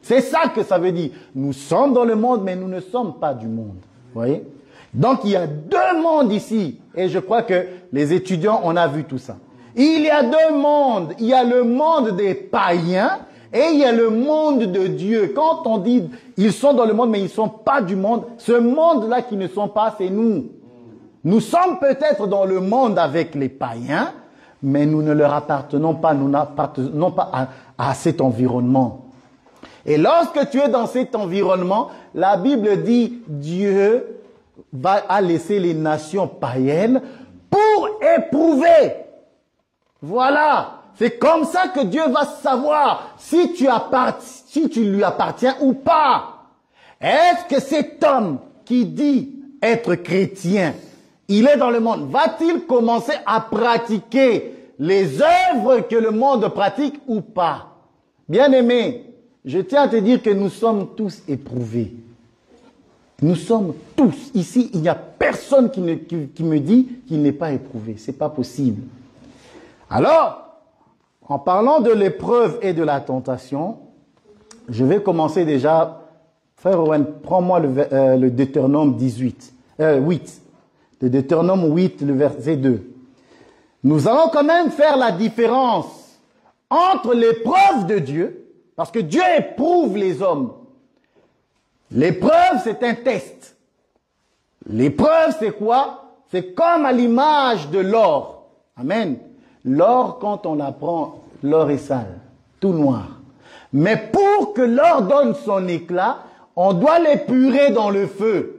C'est ça que ça veut dire. Nous sommes dans le monde, mais nous ne sommes pas du monde. Vous voyez? Donc, il y a 2 mondes ici. Et je crois que les étudiants, on a vu tout ça. Il y a 2 mondes. Il y a le monde des païens et il y a le monde de Dieu. Quand on dit, ils sont dans le monde, mais ils ne sont pas du monde, ce monde-là qui ne sont pas, c'est nous. Nous sommes peut-être dans le monde avec les païens, mais nous ne leur appartenons pas, nous n'appartenons pas à cet environnement. Et lorsque tu es dans cet environnement, la Bible dit Dieu a laissé les nations païennes pour éprouver. Voilà. C'est comme ça que Dieu va savoir si tu lui appartiens ou pas. Est-ce que cet homme qui dit être chrétien, il est dans le monde, va-t-il commencer à pratiquer les œuvres que le monde pratique ou pas? Bien-aimé, je tiens à te dire que nous sommes tous éprouvés. Nous sommes tous. Ici, il n'y a personne qui me dit qu'il n'est pas éprouvé. C'est pas possible. Alors, en parlant de l'épreuve et de la tentation, je vais commencer déjà. Frère Owen, prends-moi le Deutéronome 8. Le Deutéronome 8, le verset 2. Nous allons quand même faire la différence entre l'épreuve de Dieu, parce que Dieu éprouve les hommes. L'épreuve, c'est un test. L'épreuve, c'est quoi? C'est comme à l'image de l'or. Amen. L'or, quand on la prend, l'or est sale, tout noir. Mais pour que l'or donne son éclat, on doit l'épurer dans le feu.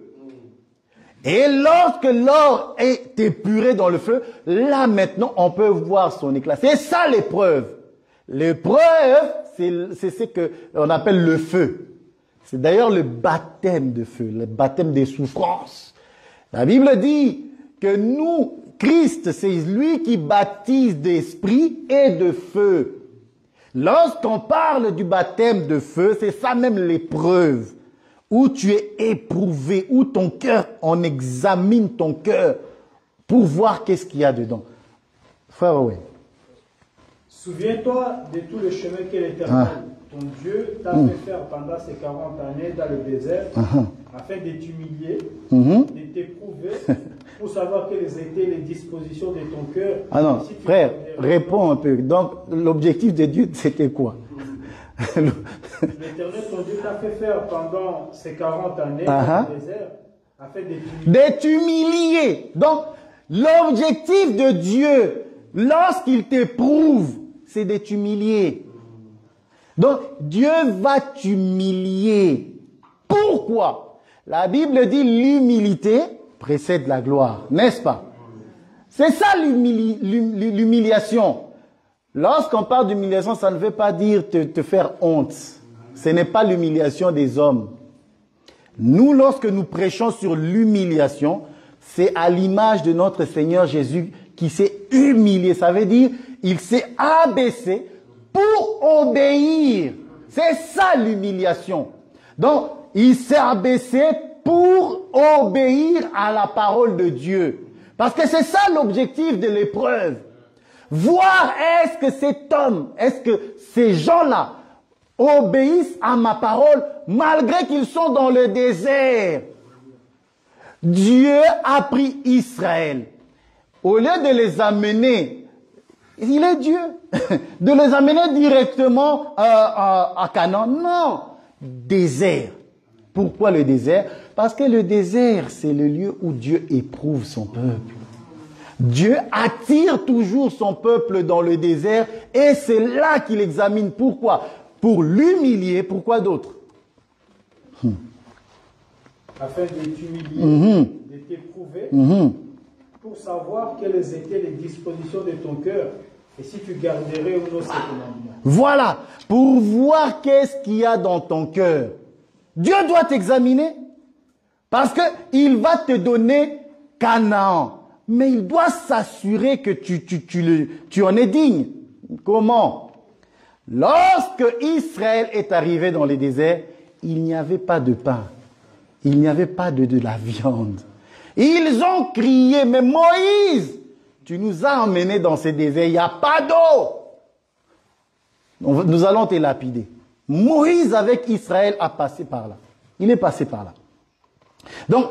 Et lorsque l'or est épuré dans le feu, là maintenant, on peut voir son éclat. C'est ça l'épreuve. L'épreuve, c'est ce qu'on appelle le feu. C'est d'ailleurs le baptême de feu, le baptême des souffrances. La Bible dit que nous, Christ, c'est lui qui baptise d'esprit et de feu. Lorsqu'on parle du baptême de feu, c'est ça même l'épreuve, où tu es éprouvé, où ton cœur, on examine ton cœur pour voir qu'est-ce qu'il y a dedans. Frère Owen. Souviens-toi de tout le chemin que l'Éternel, ton Dieu, t'a fait faire pendant ces 40 années dans le désert, afin de t'humilier, de t'éprouver, pour savoir quelles étaient les dispositions de ton cœur. Ah non, si frère, réponds un peu. Donc, l'objectif de Dieu, c'était quoi? L'Éternel, ton Dieu, t'a fait faire pendant ces 40 années dans le désert, afin de t'humilier. Donc, l'objectif de Dieu, lorsqu'il t'éprouve, c'est de t'humilier. Donc, Dieu va t'humilier. Pourquoi? La Bible dit l'humilité précède la gloire, n'est-ce pas? C'est ça l'humiliation. Lorsqu'on parle d'humiliation, ça ne veut pas dire te faire honte. Ce n'est pas l'humiliation des hommes. Nous, lorsque nous prêchons sur l'humiliation, c'est à l'image de notre Seigneur Jésus qui s'est humilié. Ça veut dire, il s'est abaissé pour obéir. C'est ça l'humiliation. Donc, il s'est abaissé pour obéir à la parole de Dieu. Parce que c'est ça l'objectif de l'épreuve. Voir est-ce que cet homme, est-ce que ces gens-là obéissent à ma parole malgré qu'ils sont dans le désert. Dieu a pris Israël. Au lieu de les amener, il est Dieu, de les amener directement à Canaan. Non, désert. Pourquoi le désert? Parce que le désert, c'est le lieu où Dieu éprouve son peuple. Dieu attire toujours son peuple dans le désert et c'est là qu'il examine. Pourquoi? Pour l'humilier. Pourquoi d'autre? Afin de t'humilier, de t'éprouver, pour savoir quelles étaient les dispositions de ton cœur et si tu garderais ou non ces commandements. Voilà, pour voir qu'est-ce qu'il y a dans ton cœur. Dieu doit t'examiner parce qu'il va te donner Canaan. Mais il doit s'assurer que tu en es digne. Comment? Lorsque Israël est arrivé dans les déserts, il n'y avait pas de pain. Il n'y avait pas de la viande. Ils ont crié, mais Moïse, tu nous as emmenés dans ces déserts, il n'y a pas d'eau. Nous allons te lapider. Moïse avec Israël a passé par là. Il est passé par là. Donc,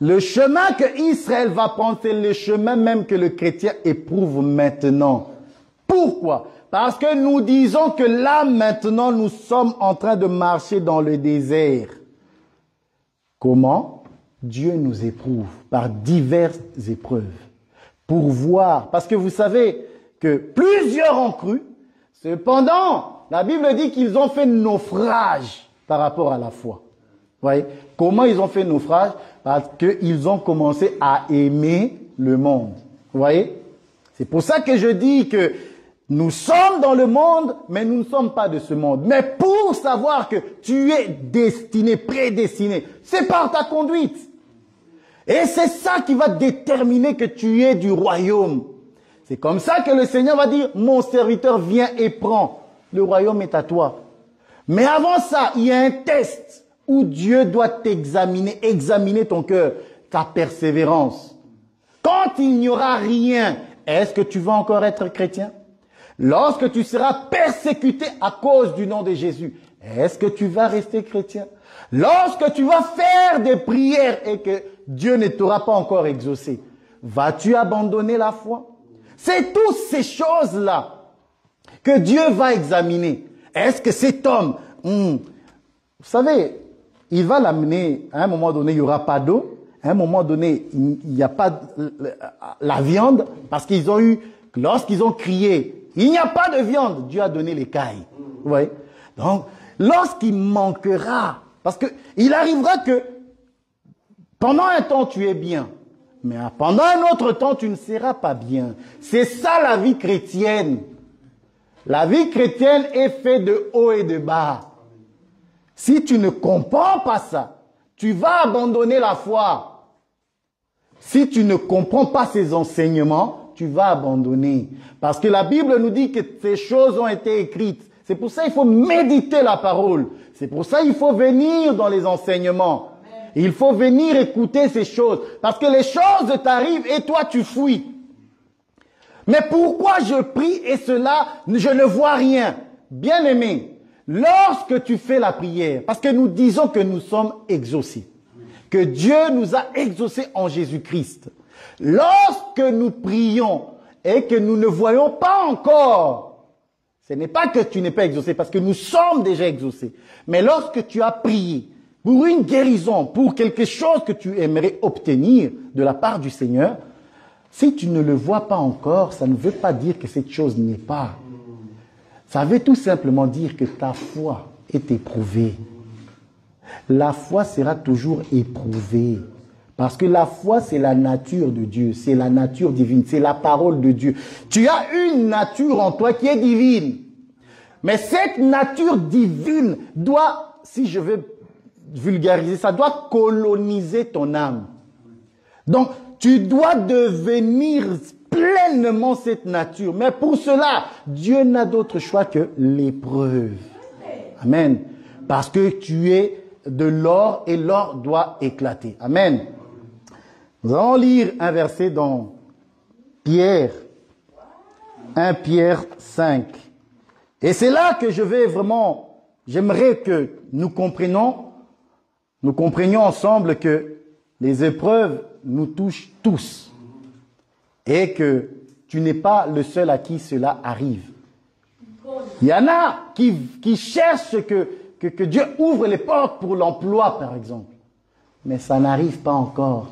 le chemin que Israël va prendre, c'est le chemin même que le chrétien éprouve maintenant. Pourquoi? Parce que nous disons que là, maintenant, nous sommes en train de marcher dans le désert. Comment? Dieu nous éprouve par diverses épreuves. Pour voir, parce que vous savez que plusieurs ont cru, cependant, la Bible dit qu'ils ont fait naufrage par rapport à la foi. Vous voyez? Comment ils ont fait naufrage? Parce qu'ils ont commencé à aimer le monde. Vous voyez? C'est pour ça que je dis que nous sommes dans le monde, mais nous ne sommes pas de ce monde. Mais pour savoir que tu es destiné, prédestiné, c'est par ta conduite. Et c'est ça qui va déterminer que tu es du royaume. C'est comme ça que le Seigneur va dire, mon serviteur vient et prend. Le royaume est à toi. Mais avant ça, il y a un test où Dieu doit t'examiner, examiner ton cœur, ta persévérance. Quand il n'y aura rien, est-ce que tu vas encore être chrétien? Lorsque tu seras persécuté à cause du nom de Jésus, est-ce que tu vas rester chrétien? Lorsque tu vas faire des prières et que Dieu ne t'aura pas encore exaucé, vas-tu abandonner la foi? C'est toutes ces choses-là que Dieu va examiner. Est-ce que cet homme, vous savez, il va l'amener, à un moment donné, il n'y aura pas d'eau, à un moment donné, il n'y a pas la viande, parce qu'ils ont eu, lorsqu'ils ont crié, il n'y a pas de viande, Dieu a donné l'écaille. Vous voyez? Donc, lorsqu'il manquera, parce que il arrivera que pendant un temps tu es bien, mais pendant un autre temps tu ne seras pas bien. C'est ça la vie chrétienne. La vie chrétienne est faite de haut et de bas. Si tu ne comprends pas ça, tu vas abandonner la foi. Si tu ne comprends pas ces enseignements, tu vas abandonner. Parce que la Bible nous dit que ces choses ont été écrites. C'est pour ça qu'il faut méditer la parole. C'est pour ça qu'il faut venir dans les enseignements. Il faut venir écouter ces choses. Parce que les choses t'arrivent et toi tu fuis. Mais pourquoi je prie et cela, je ne vois rien? Bien-aimé, lorsque tu fais la prière, parce que nous disons que nous sommes exaucés, que Dieu nous a exaucés en Jésus-Christ. Lorsque nous prions et que nous ne voyons pas encore, ce n'est pas que tu n'es pas exaucé, parce que nous sommes déjà exaucés. Mais lorsque tu as prié pour une guérison, pour quelque chose que tu aimerais obtenir de la part du Seigneur, si tu ne le vois pas encore, ça ne veut pas dire que cette chose n'y est pas. Ça veut tout simplement dire que ta foi est éprouvée. La foi sera toujours éprouvée. Parce que la foi, c'est la nature de Dieu, c'est la nature divine, c'est la parole de Dieu. Tu as une nature en toi qui est divine. Mais cette nature divine doit, si je veux vulgariser, ça doit coloniser ton âme. Donc, tu dois devenir pleinement cette nature. Mais pour cela, Dieu n'a d'autre choix que l'épreuve. Amen. Parce que tu es de l'or et l'or doit éclater. Amen. Nous allons lire un verset dans Pierre, 1 Pierre 5. Et c'est là que j'aimerais que nous comprenions ensemble que les épreuves nous touchent tous. Et que tu n'es pas le seul à qui cela arrive. Il y en a qui cherchent que Dieu ouvre les portes pour l'emploi, par exemple. Mais ça n'arrive pas encore.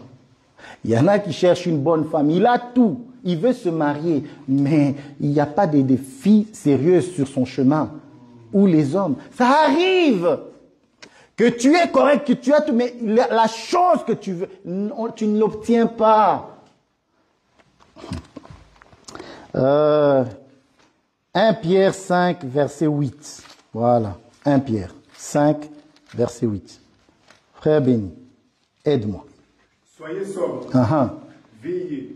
Il y en a qui cherchent une bonne femme. Il a tout. Il veut se marier. Mais il n'y a pas de filles sérieuses sur son chemin. Ou les hommes. Ça arrive. Que tu es correct, que tu as tout. Mais la chose que tu veux, tu ne l'obtiens pas. 1 Pierre 5, verset 8. Voilà. 1 Pierre 5, verset 8. Frère béni, aide-moi. Soyez sobres, veillez.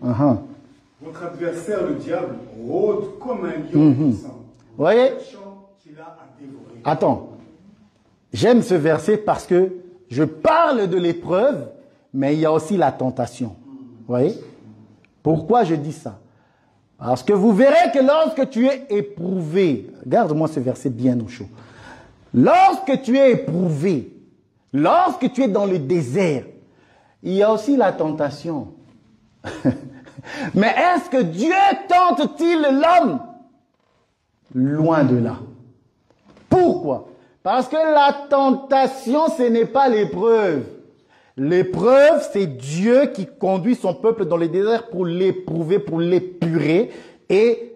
Votre adversaire, le diable, rôde comme un lion puissant. Vous voyez? Qu'il a à dévorer. Attends. J'aime ce verset parce que je parle de l'épreuve, mais il y a aussi la tentation. Vous voyez? Pourquoi je dis ça? Parce que vous verrez que lorsque tu es éprouvé, garde-moi ce verset bien au chaud. Lorsque tu es éprouvé, lorsque tu es dans le désert, il y a aussi la tentation. Mais est-ce que Dieu tente-t-il l'homme? Loin de là. Pourquoi? Parce que la tentation, ce n'est pas l'épreuve. L'épreuve, c'est Dieu qui conduit son peuple dans le désert pour l'éprouver, pour l'épurer et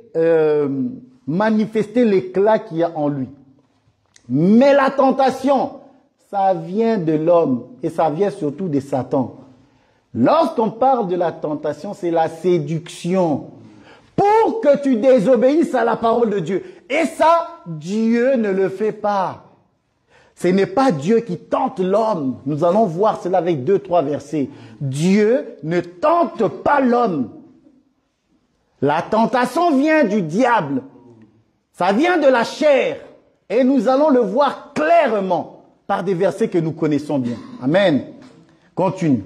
manifester l'éclat qu'il y a en lui. Mais la tentation, ça vient de l'homme et ça vient surtout de Satan. Lorsqu'on parle de la tentation, c'est la séduction. Pour que tu désobéisses à la parole de Dieu. Et ça, Dieu ne le fait pas. Ce n'est pas Dieu qui tente l'homme. Nous allons voir cela avec 2-3 versets. Dieu ne tente pas l'homme. La tentation vient du diable. Ça vient de la chair. Et nous allons le voir clairement par des versets que nous connaissons bien. Amen. Continue.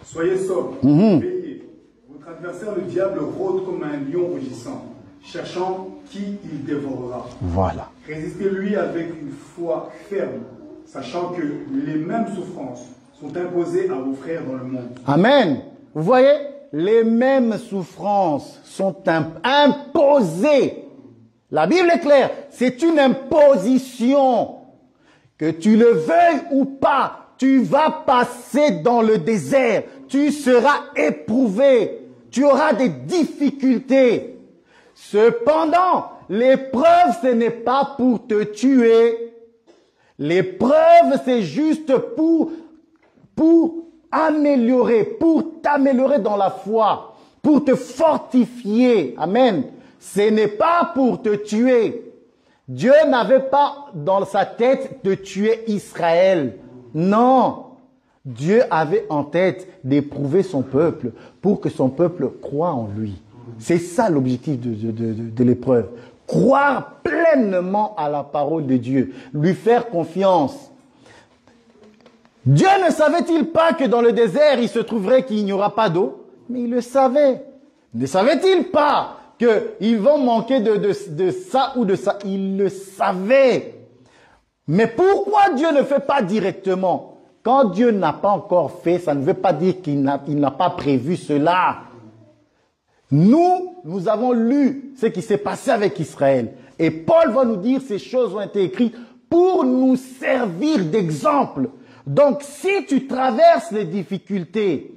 Soyez sobres, veillez. Votre adversaire, le diable, rôde comme un lion rugissant, cherchant qui il dévorera. Voilà. Résistez-lui avec une foi ferme, sachant que les mêmes souffrances sont imposées à vos frères dans le monde. Amen. Vous voyez, les mêmes souffrances sont imposées. La Bible est claire, c'est une imposition que tu le veuilles ou pas, tu vas passer dans le désert. Tu seras éprouvé. Tu auras des difficultés. Cependant, l'épreuve, ce n'est pas pour te tuer. L'épreuve, c'est juste pour améliorer, pour t'améliorer dans la foi, pour te fortifier. Amen. Ce n'est pas pour te tuer. Dieu n'avait pas dans sa tête de tuer Israël. Non. Dieu avait en tête d'éprouver son peuple pour que son peuple croie en lui. C'est ça l'objectif de l'épreuve. Croire pleinement à la parole de Dieu. Lui faire confiance. Dieu ne savait-il pas que dans le désert, il se trouverait qu'il n'y aura pas d'eau? Mais il le savait. Ne savait-il pas qu'ils vont manquer de ça ou de ça? Il le savait. Mais pourquoi Dieu ne fait pas directement? Quand Dieu n'a pas encore fait, ça ne veut pas dire qu'il n'a pas prévu cela. Nous avons lu ce qui s'est passé avec Israël. Et Paul va nous dire ces choses ont été écrites pour nous servir d'exemple. Donc, si tu traverses les difficultés,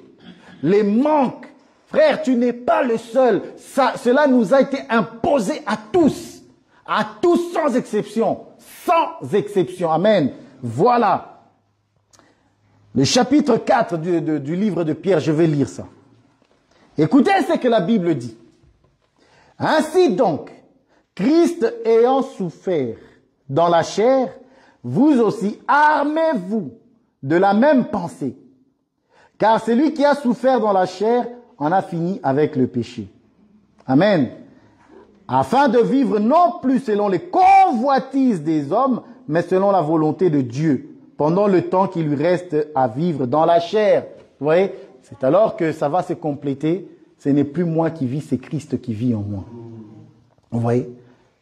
les manques, frère, tu n'es pas le seul. Cela nous a été imposé à tous sans exception. Sans exception. Amen. Voilà. Le chapitre 4 du livre de Pierre, je vais lire ça. Écoutez ce que la Bible dit. Ainsi donc, Christ ayant souffert dans la chair, vous aussi armez-vous de la même pensée. Car celui qui a souffert dans la chair en a fini avec le péché. Amen. Afin de vivre non plus selon les convoitises des hommes, mais selon la volonté de Dieu, pendant le temps qui lui reste à vivre dans la chair. Vous voyez, c'est alors que ça va se compléter. Ce n'est plus moi qui vis, c'est Christ qui vit en moi. Vous voyez,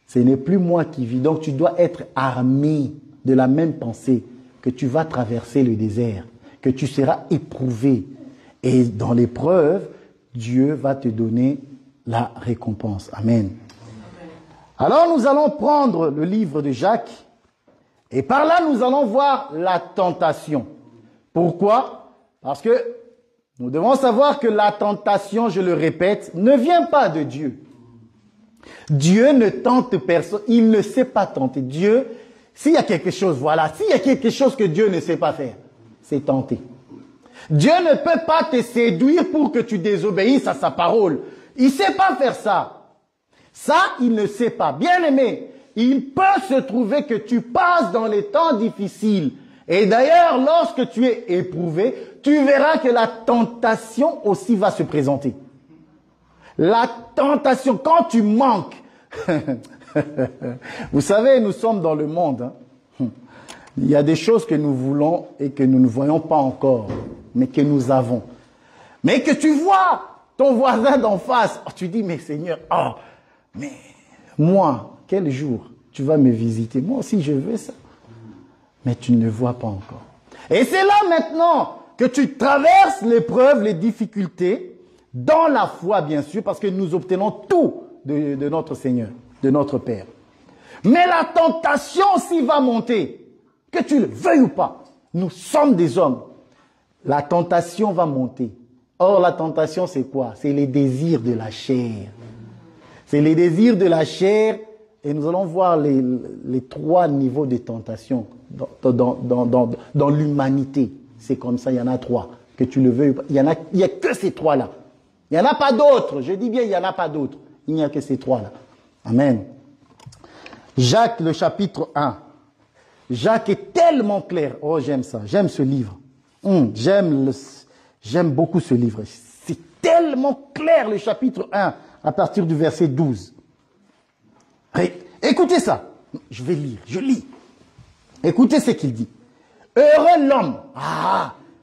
ce n'est plus moi qui vis. Donc tu dois être armé de la même pensée que tu vas traverser le désert, que tu seras éprouvé. Et dans l'épreuve, Dieu va te donner la récompense. Amen. Alors nous allons prendre le livre de Jacques et par là nous allons voir la tentation. Pourquoi? Parce que nous devons savoir que la tentation, je le répète, ne vient pas de Dieu. Dieu ne tente personne, il ne sait pas tenter. Dieu, s'il y a quelque chose, voilà, s'il y a quelque chose que Dieu ne sait pas faire, c'est tenter. Dieu ne peut pas te séduire pour que tu désobéisses à sa parole. Il ne sait pas faire ça. Ça, il ne sait pas. Bien aimé, il peut se trouver que tu passes dans les temps difficiles. Et d'ailleurs, lorsque tu es éprouvé, tu verras que la tentation aussi va se présenter. La tentation, quand tu manques. Vous savez, nous sommes dans le monde. Il y a des choses que nous voulons et que nous ne voyons pas encore, mais que nous avons. Mais que tu vois ton voisin d'en face, tu dis, mais Seigneur, mais moi, quel jour tu vas me visiter? Moi aussi, je veux ça. Mais tu ne le vois pas encore. Et c'est là maintenant que tu traverses l'épreuve, les difficultés, dans la foi, bien sûr, parce que nous obtenons tout de notre Seigneur, de notre Père. Mais la tentation aussi va monter, que tu le veuilles ou pas. Nous sommes des hommes. La tentation va monter. Or, la tentation, c'est quoi? C'est les désirs de la chair. C'est les désirs de la chair. Et nous allons voir les 3 niveaux de tentation dans l'humanité. C'est comme ça, il y en a 3. Que tu le veuilles ou pas. Il y a que ces 3-là. Il n'y en a pas d'autres. Je dis bien, il n'y en a pas d'autres. Il n'y a que ces 3-là. Amen. Jacques, le chapitre 1. Jacques est tellement clair. Oh, j'aime ça. J'aime ce livre. J'aime beaucoup ce livre. C'est tellement clair, le chapitre 1, à partir du verset 12. Écoutez ça. Je vais lire. Je lis. Écoutez ce qu'il dit. Heureux l'homme.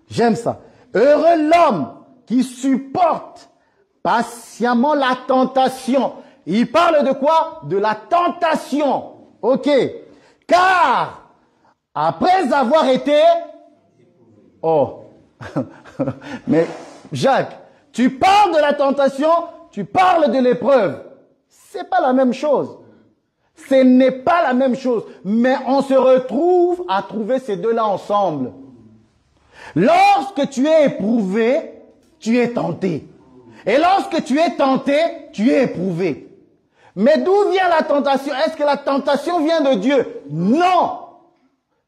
J'aime ça. Heureux l'homme qui supporte patiemment la tentation. Il parle de quoi? De la tentation. Ok. Car, après avoir été... Mais, Jacques, tu parles de la tentation, tu parles de l'épreuve. C'est pas la même chose. Ce n'est pas la même chose. Mais on se retrouve à trouver ces deux-là ensemble. Lorsque tu es éprouvé, tu es tenté. Et lorsque tu es tenté, tu es éprouvé. Mais d'où vient la tentation? Est-ce que la tentation vient de Dieu? Non.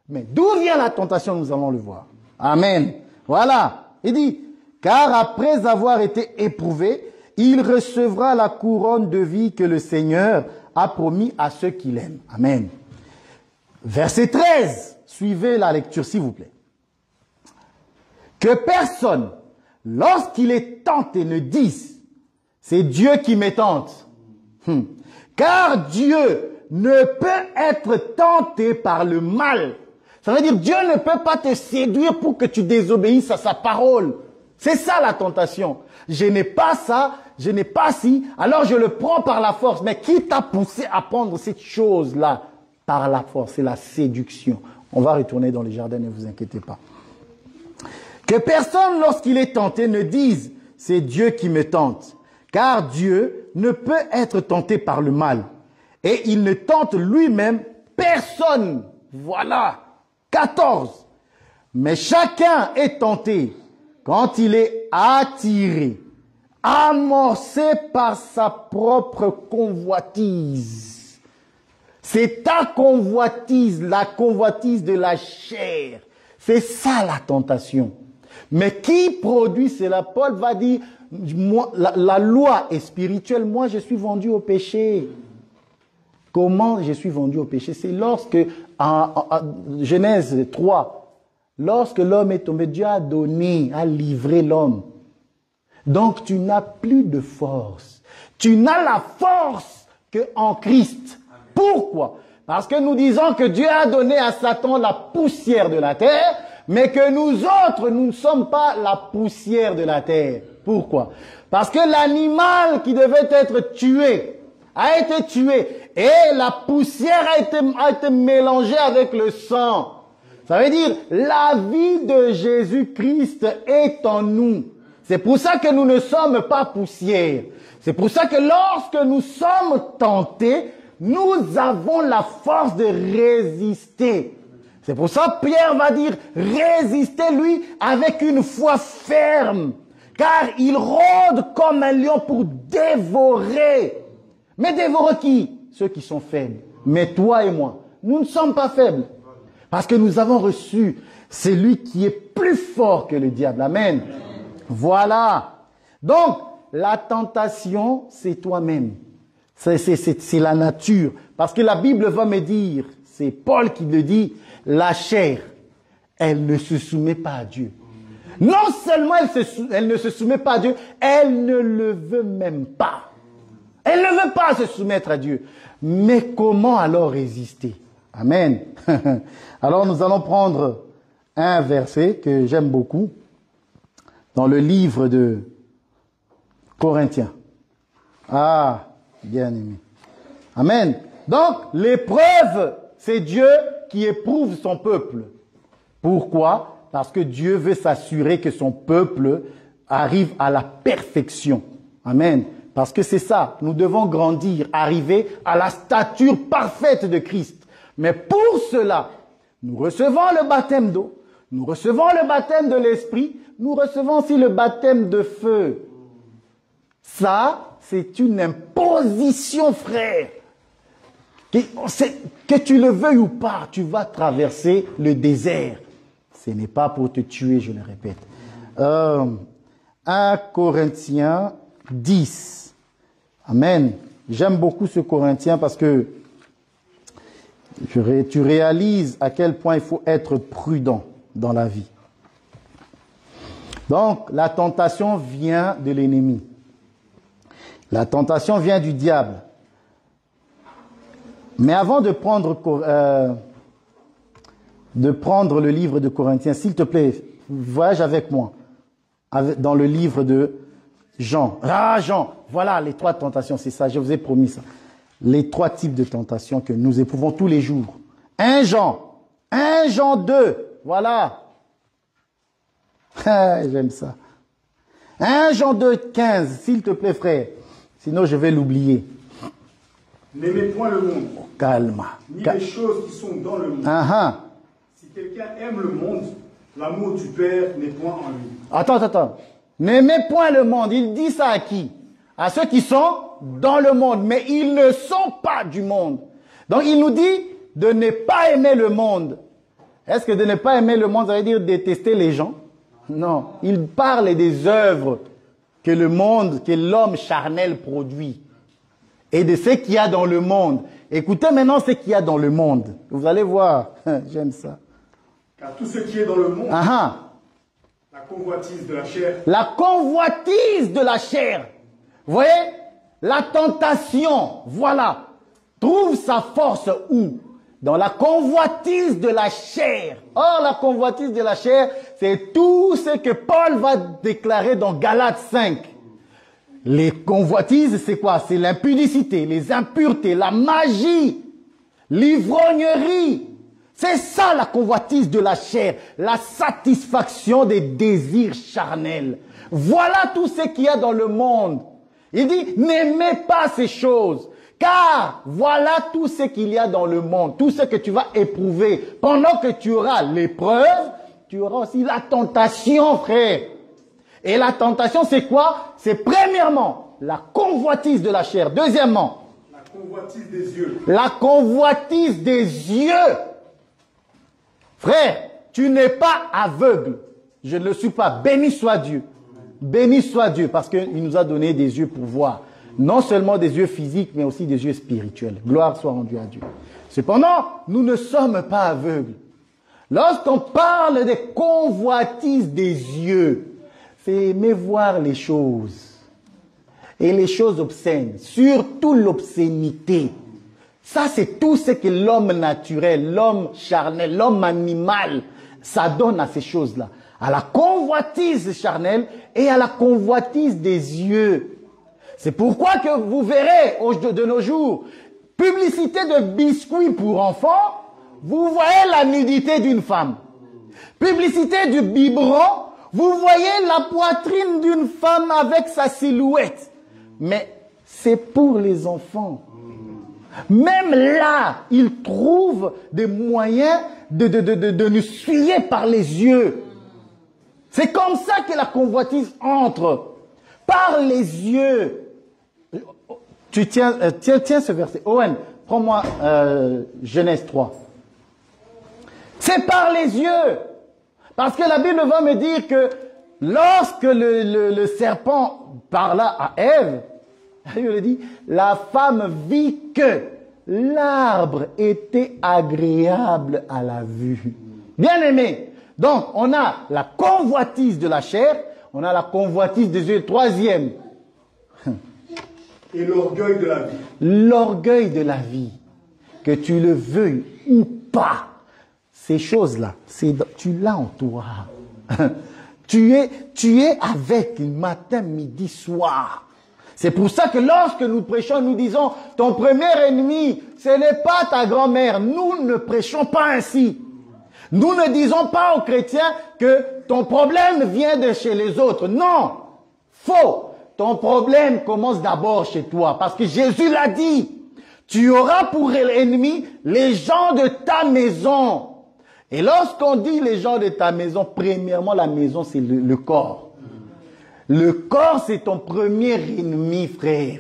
Mais d'où vient la tentation? Nous allons le voir. Amen. Voilà. Il dit, car après avoir été éprouvé, il recevra la couronne de vie que le Seigneur a promis à ceux qui l'aiment. Amen. Verset 13. Suivez la lecture, s'il vous plaît. Que personne, lorsqu'il est tenté, ne dise, c'est Dieu qui me tente. Car Dieu ne peut être tenté par le mal. Ça veut dire Dieu ne peut pas te séduire pour que tu désobéisses à sa parole. C'est ça la tentation. Je n'ai pas ça, je n'ai pas ci, alors je le prends par la force. Mais qui t'a poussé à prendre cette chose-là par la force? C'est la séduction. On va retourner dans les jardins, ne vous inquiétez pas. Que personne, lorsqu'il est tenté, ne dise « c'est Dieu qui me tente ». Car Dieu ne peut être tenté par le mal. Et il ne tente lui-même personne. Voilà. 14. Mais chacun est tenté quand il est attiré, amorcé par sa propre convoitise. C'est ta convoitise, la convoitise de la chair. C'est ça la tentation. Mais qui produit cela? Paul va dire, moi, la loi est spirituelle, moi je suis vendu au péché. Comment je suis vendu au péché? C'est lorsque, en Genèse 3, lorsque l'homme est tombé, Dieu a donné, a livré l'homme. Donc tu n'as plus de force. Tu n'as la force qu'en Christ. Pourquoi? Parce que nous disons que Dieu a donné à Satan la poussière de la terre, mais que nous autres, nous ne sommes pas la poussière de la terre. Pourquoi? Parce que l'animal qui devait être tué a été tué et la poussière a été mélangée avec le sang. Ça veut dire la vie de Jésus-Christ est en nous. C'est pour ça que nous ne sommes pas poussière. C'est pour ça que lorsque nous sommes tentés, nous avons la force de résister. C'est pour ça que Pierre va dire, résistez lui avec une foi ferme, car il rôde comme un lion pour dévorer. Mais dévorer qui? Ceux qui sont faibles. Mais toi et moi, nous ne sommes pas faibles, parce que nous avons reçu celui qui est plus fort que le diable. Amen. Voilà. Donc, la tentation, c'est toi-même. C'est la nature. Parce que la Bible va me dire, c'est Paul qui le dit, la chair, elle ne se soumet pas à Dieu. Non seulement elle ne se soumet pas à Dieu, elle ne le veut même pas. Elle ne veut pas se soumettre à Dieu. Mais comment alors résister? Amen. Alors nous allons prendre un verset que j'aime beaucoup dans le livre de Corinthiens. Ah, bien aimé. Amen. Donc, l'épreuve, c'est Dieu qui éprouve son peuple. Pourquoi? Parce que Dieu veut s'assurer que son peuple arrive à la perfection. Amen. Parce que c'est ça, nous devons grandir, arriver à la stature parfaite de Christ. Mais pour cela, nous recevons le baptême d'eau, nous recevons le baptême de l'esprit, nous recevons aussi le baptême de feu. Ça, c'est une imposition, frère. Que tu le veuilles ou pas, tu vas traverser le désert. Ce n'est pas pour te tuer, je le répète. 1 Corinthiens 10. Amen. J'aime beaucoup ce Corinthien parce que tu réalises à quel point il faut être prudent dans la vie. Donc, la tentation vient de l'ennemi. La tentation vient du diable. Mais avant de prendre le livre de Corinthiens, s'il te plaît, voyage avec moi dans le livre de Jean. Ah, Jean, voilà les 3 tentations, c'est ça, je vous ai promis ça. Les 3 types de tentations que nous éprouvons tous les jours. 1 Jean 2, voilà. J'aime ça. 1 Jean 2, 15, s'il te plaît, frère. Sinon, je vais l'oublier. N'aimez point le monde, Calme. ni les choses qui sont dans le monde. Si quelqu'un aime le monde, l'amour du Père n'est point en lui. Attends. N'aimez point le monde. Il dit ça à qui? À ceux qui sont dans le monde, mais ils ne sont pas du monde. Donc il nous dit de ne pas aimer le monde. Est-ce que de ne pas aimer le monde, ça veut dire détester les gens? Non. Il parle des œuvres que le monde, que l'homme charnel produit. Et de ce qu'il y a dans le monde. Écoutez maintenant ce qu'il y a dans le monde. Vous allez voir. J'aime ça. Car tout ce qui est dans le monde, la convoitise de la chair. La convoitise de la chair. Vous voyez? La tentation, voilà, trouve sa force où? Dans la convoitise de la chair. Or, la convoitise de la chair, c'est tout ce que Paul va déclarer dans Galates 5. Les convoitises, c'est quoi? C'est l'impudicité, les impuretés, la magie, l'ivrognerie. C'est ça la convoitise de la chair, la satisfaction des désirs charnels. Voilà tout ce qu'il y a dans le monde. Il dit, n'aimez pas ces choses, car voilà tout ce qu'il y a dans le monde, tout ce que tu vas éprouver. Pendant que tu auras l'épreuve, tu auras aussi la tentation, frère. Et la tentation, c'est quoi? C'est premièrement, la convoitise de la chair. Deuxièmement, la convoitise des yeux. La convoitise des yeux. Frère, tu n'es pas aveugle. Je ne le suis pas. Béni soit Dieu. Béni soit Dieu, parce qu'il nous a donné des yeux pour voir. Non seulement des yeux physiques, mais aussi des yeux spirituels. Gloire soit rendue à Dieu. Cependant, nous ne sommes pas aveugles. Lorsqu'on parle des convoitises des yeux, c'est aimer voir les choses. Et les choses obscènes, surtout l'obscénité. Ça, c'est tout ce que l'homme naturel, l'homme charnel, l'homme animal, ça donne à ces choses-là. À la convoitise charnelle et à la convoitise des yeux. C'est pourquoi que vous verrez de nos jours, publicité de biscuits pour enfants, vous voyez la nudité d'une femme. Publicité du biberon, vous voyez la poitrine d'une femme avec sa silhouette. Mais c'est pour les enfants. Même là, ils trouvent des moyens de nous suyer par les yeux. C'est comme ça que la convoitise entre. Par les yeux. Tu tiens ce verset. Owen, prends-moi Genèse 3. C'est par les yeux. Parce que la Bible va me dire que lorsque le serpent parla à Ève, il lui dit, la femme vit que l'arbre était agréable à la vue. Bien aimé. Donc, on a la convoitise de la chair, on a la convoitise des yeux. Troisième. Et l'orgueil de la vie. L'orgueil de la vie. Que tu le veuilles ou pas. Ces choses-là, tu l'as en toi. Tu es avec matin, midi, soir. C'est pour ça que lorsque nous prêchons, nous disons, ton premier ennemi, ce n'est pas ta grand-mère. Nous ne prêchons pas ainsi. Nous ne disons pas aux chrétiens que ton problème vient de chez les autres. Non, faux. Ton problème commence d'abord chez toi. Parce que Jésus l'a dit. Tu auras pour ennemi les gens de ta maison. Et lorsqu'on dit les gens de ta maison, premièrement, la maison, c'est le corps. Le corps, c'est ton premier ennemi, frère.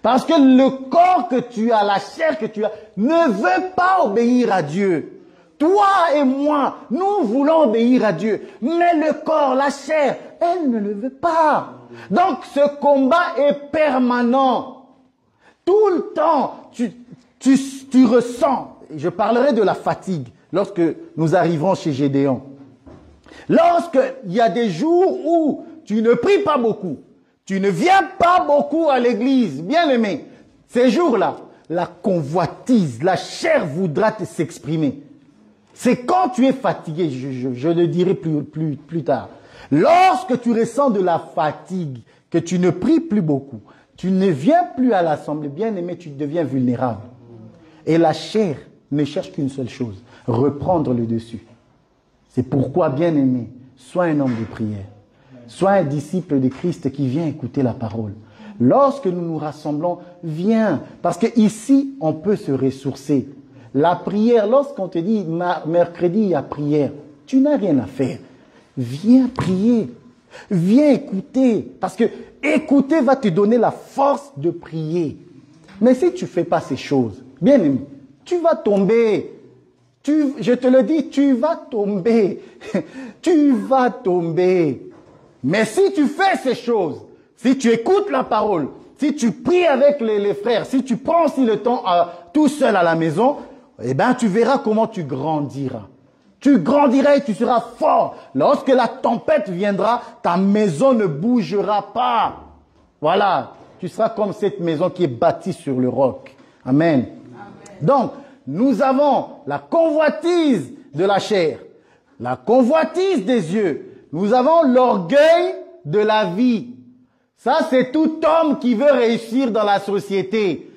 Parce que le corps que tu as, la chair que tu as, ne veut pas obéir à Dieu. Toi et moi, nous voulons obéir à Dieu. Mais le corps, la chair, elle ne le veut pas. Donc, ce combat est permanent. Tout le temps, tu ressens. Je parlerai de la fatigue lorsque nous arriverons chez Gédéon. Lorsqu'il y a des jours où tu ne pries pas beaucoup, tu ne viens pas beaucoup à l'église, bien aimé, ces jours-là, la convoitise, la chair voudra s'exprimer. C'est quand tu es fatigué, je le dirai plus tard. Lorsque tu ressens de la fatigue, que tu ne pries plus beaucoup, tu ne viens plus à l'assemblée, bien aimé, tu deviens vulnérable. Et la chair ne cherche qu'une seule chose, reprendre le dessus. C'est pourquoi, bien aimé, sois un homme de prière. Sois un disciple de Christ qui vient écouter la parole. lorsque nous nous rassemblons, viens. Parce que ici, on peut se ressourcer. La prière, lorsqu'on te dit mercredi, il y a prière, tu n'as rien à faire. Viens prier. Viens écouter. Parce que écouter va te donner la force de prier. Mais si tu ne fais pas ces choses, bien aimé, tu vas tomber. Je te le dis, tu vas tomber. Tu vas tomber. Mais si tu fais ces choses, si tu écoutes la parole, si tu pries avec les frères, si tu prends aussi le temps tout seul à la maison, eh ben, tu verras comment tu grandiras. Tu grandiras et tu seras fort. Lorsque la tempête viendra, ta maison ne bougera pas. Voilà. Tu seras comme cette maison qui est bâtie sur le roc. Amen. Amen. Donc, nous avons la convoitise de la chair, la convoitise des yeux. Nous avons l'orgueil de la vie. Ça, c'est tout homme qui veut réussir dans la société.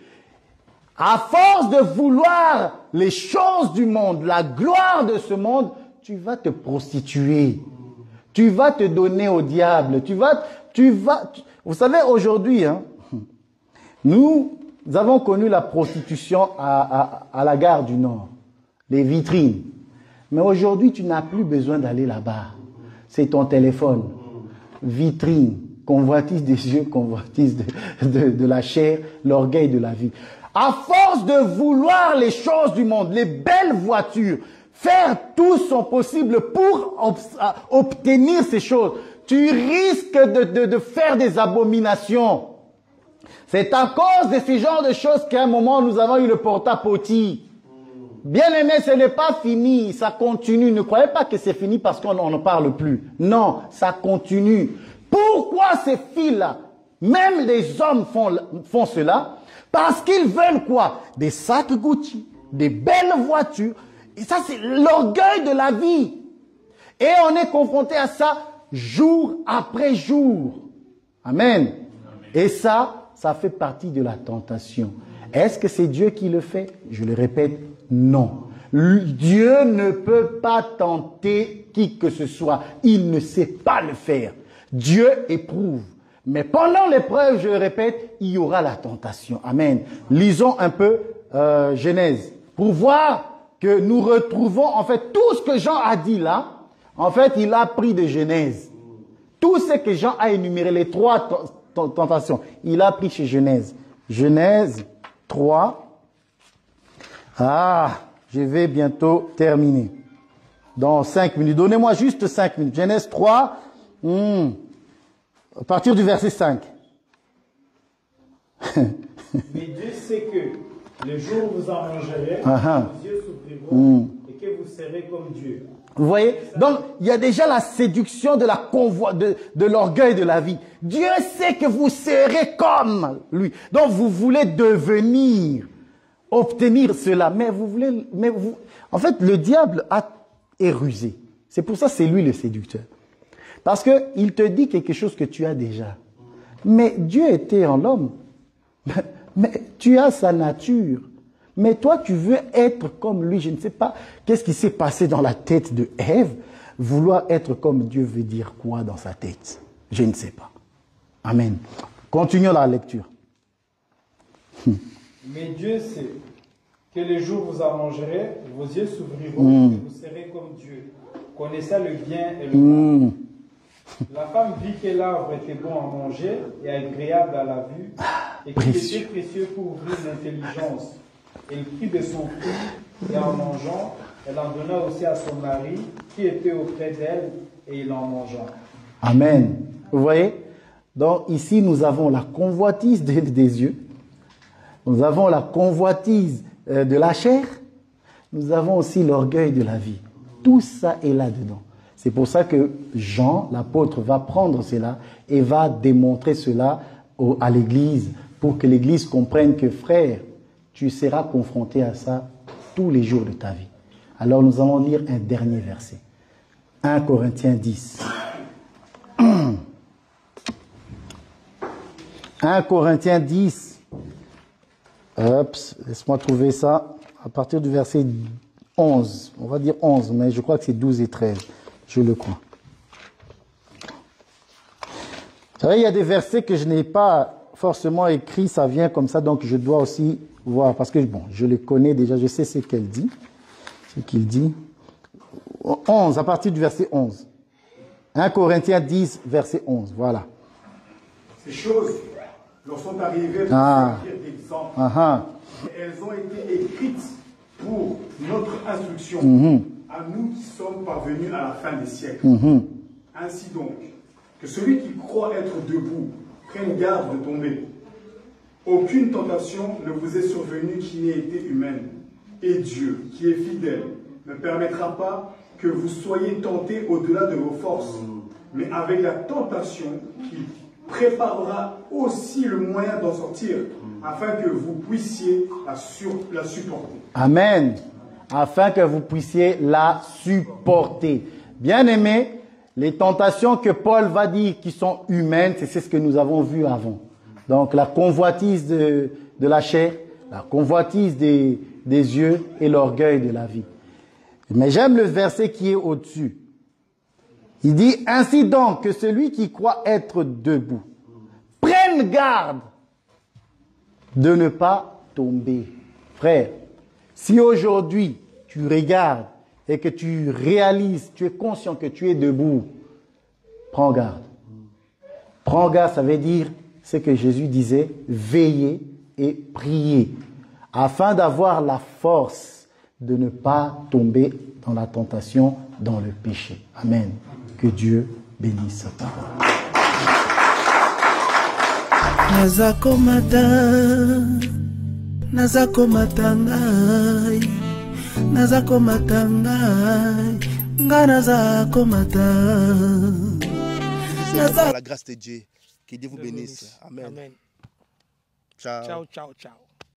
À force de vouloir les choses du monde, la gloire de ce monde, tu vas te prostituer. Tu vas te donner au diable. Vous savez, aujourd'hui, hein, nous avons connu la prostitution à la gare du Nord, les vitrines. Mais aujourd'hui, tu n'as plus besoin d'aller là-bas. C'est ton téléphone, vitrine, convoitise des yeux, convoitise de la chair, l'orgueil de la vie. À force de vouloir les choses du monde, les belles voitures, faire tout son possible pour obtenir ces choses, tu risques de faire des abominations. C'est à cause de ces genres de choses qu'à un moment, nous avons eu le porta-potty. Bien aimé, ce n'est pas fini, ça continue. Ne croyez pas que c'est fini parce qu'on n'en parle plus. Non, ça continue. Pourquoi ces filles-là, même les hommes font cela? Parce qu'ils veulent quoi? Des sacs Gucci, des belles voitures. Et ça, c'est l'orgueil de la vie. Et on est confronté à ça jour après jour. Amen. Et ça fait partie de la tentation. Est-ce que c'est Dieu qui le fait? Je le répète, non. Dieu ne peut pas tenter qui que ce soit. Il ne sait pas le faire. Dieu éprouve. Mais pendant l'épreuve, je le répète, il y aura la tentation. Amen. Lisons un peu Genèse pour voir que nous retrouvons en fait tout ce que Jean a dit là. En fait, il a pris de Genèse. Tout ce que Jean a énuméré, les 3 tentations, il a pris chez Genèse. Genèse 3. Ah, je vais bientôt terminer. Dans 5 minutes. Donnez-moi juste 5 minutes. Genèse 3. À partir du verset 5. Mais Dieu sait que le jour où vous en mangerez, vos yeux s'ouvriront et que vous serez comme Dieu. Vous voyez? Donc, il y a déjà la séduction de l'orgueil de la vie. Dieu sait que vous serez comme lui. Donc, vous voulez devenir, obtenir cela. En fait, le diable est rusé. C'est pour ça que c'est lui le séducteur. Parce qu'il te dit quelque chose que tu as déjà. Mais Dieu était en l'homme. Mais tu as sa nature. Mais toi, tu veux être comme lui. Je ne sais pas qu'est-ce qui s'est passé dans la tête de Ève. Vouloir être comme Dieu veut dire quoi dans sa tête? Je ne sais pas. Amen. Continuons la lecture. Mais Dieu sait que le jour où vous en mangerez, vos yeux s'ouvriront et vous serez comme Dieu, connaissant le bien et le mal. La femme vit que l'arbre était bon à manger et agréable à la vue, et qu'il était précieux pour ouvrir l'intelligence. Elle prit de son fruit, et en mangeant, elle en donna aussi à son mari, qui était auprès d'elle, et il en mangea. Amen. Vous voyez? Donc ici, nous avons la convoitise des yeux, nous avons la convoitise de la chair, nous avons aussi l'orgueil de la vie. Tout ça est là-dedans. C'est pour ça que Jean, l'apôtre, va prendre cela et va démontrer cela à l'Église pour que l'Église comprenne que, frère, tu seras confronté à ça tous les jours de ta vie. Alors nous allons lire un dernier verset. 1 Corinthiens 10. 1 Corinthiens 10. Laisse-moi trouver ça. À partir du verset 11. On va dire 11, mais je crois que c'est 12 et 13. Je le crois. Vous savez, il y a des versets que je n'ai pas forcément écrit, ça vient comme ça, donc je dois aussi voir, parce que bon, je le connais déjà, je sais ce qu'elle dit, ce qu'il dit. 11, à partir du verset 11. 1 Corinthiens 10, verset 11, voilà. Ces choses leur sont arrivées pour servir d'exemple. Elles ont été écrites pour notre instruction, à nous qui sommes parvenus à la fin des siècles. Ainsi donc, que celui qui croit être debout prenne garde de tomber. Aucune tentation ne vous est survenue qui n'ait été humaine. Et Dieu, qui est fidèle, ne permettra pas que vous soyez tentés au-delà de vos forces, mais avec la tentation qui préparera aussi le moyen d'en sortir, afin que vous puissiez la supporter. Amen. Afin que vous puissiez la supporter. Bien-aimés, les tentations que Paul va dire qui sont humaines, c'est ce que nous avons vu avant. Donc la convoitise de la chair, la convoitise des yeux et l'orgueil de la vie. Mais j'aime le verset qui est au-dessus. Il dit, ainsi donc que celui qui croit être debout, prenne garde de ne pas tomber. Frère, si aujourd'hui tu regardes et que tu réalises, tu es conscient que tu es debout, prends garde. Prends garde, ça veut dire ce que Jésus disait, veillez et priez, afin d'avoir la force de ne pas tomber dans la tentation, dans le péché. Amen. Que Dieu bénisse sa parole. Par la grâce de Dieu, que Dieu vous bénisse. Amen. Amen. Ciao. Ciao, ciao, ciao.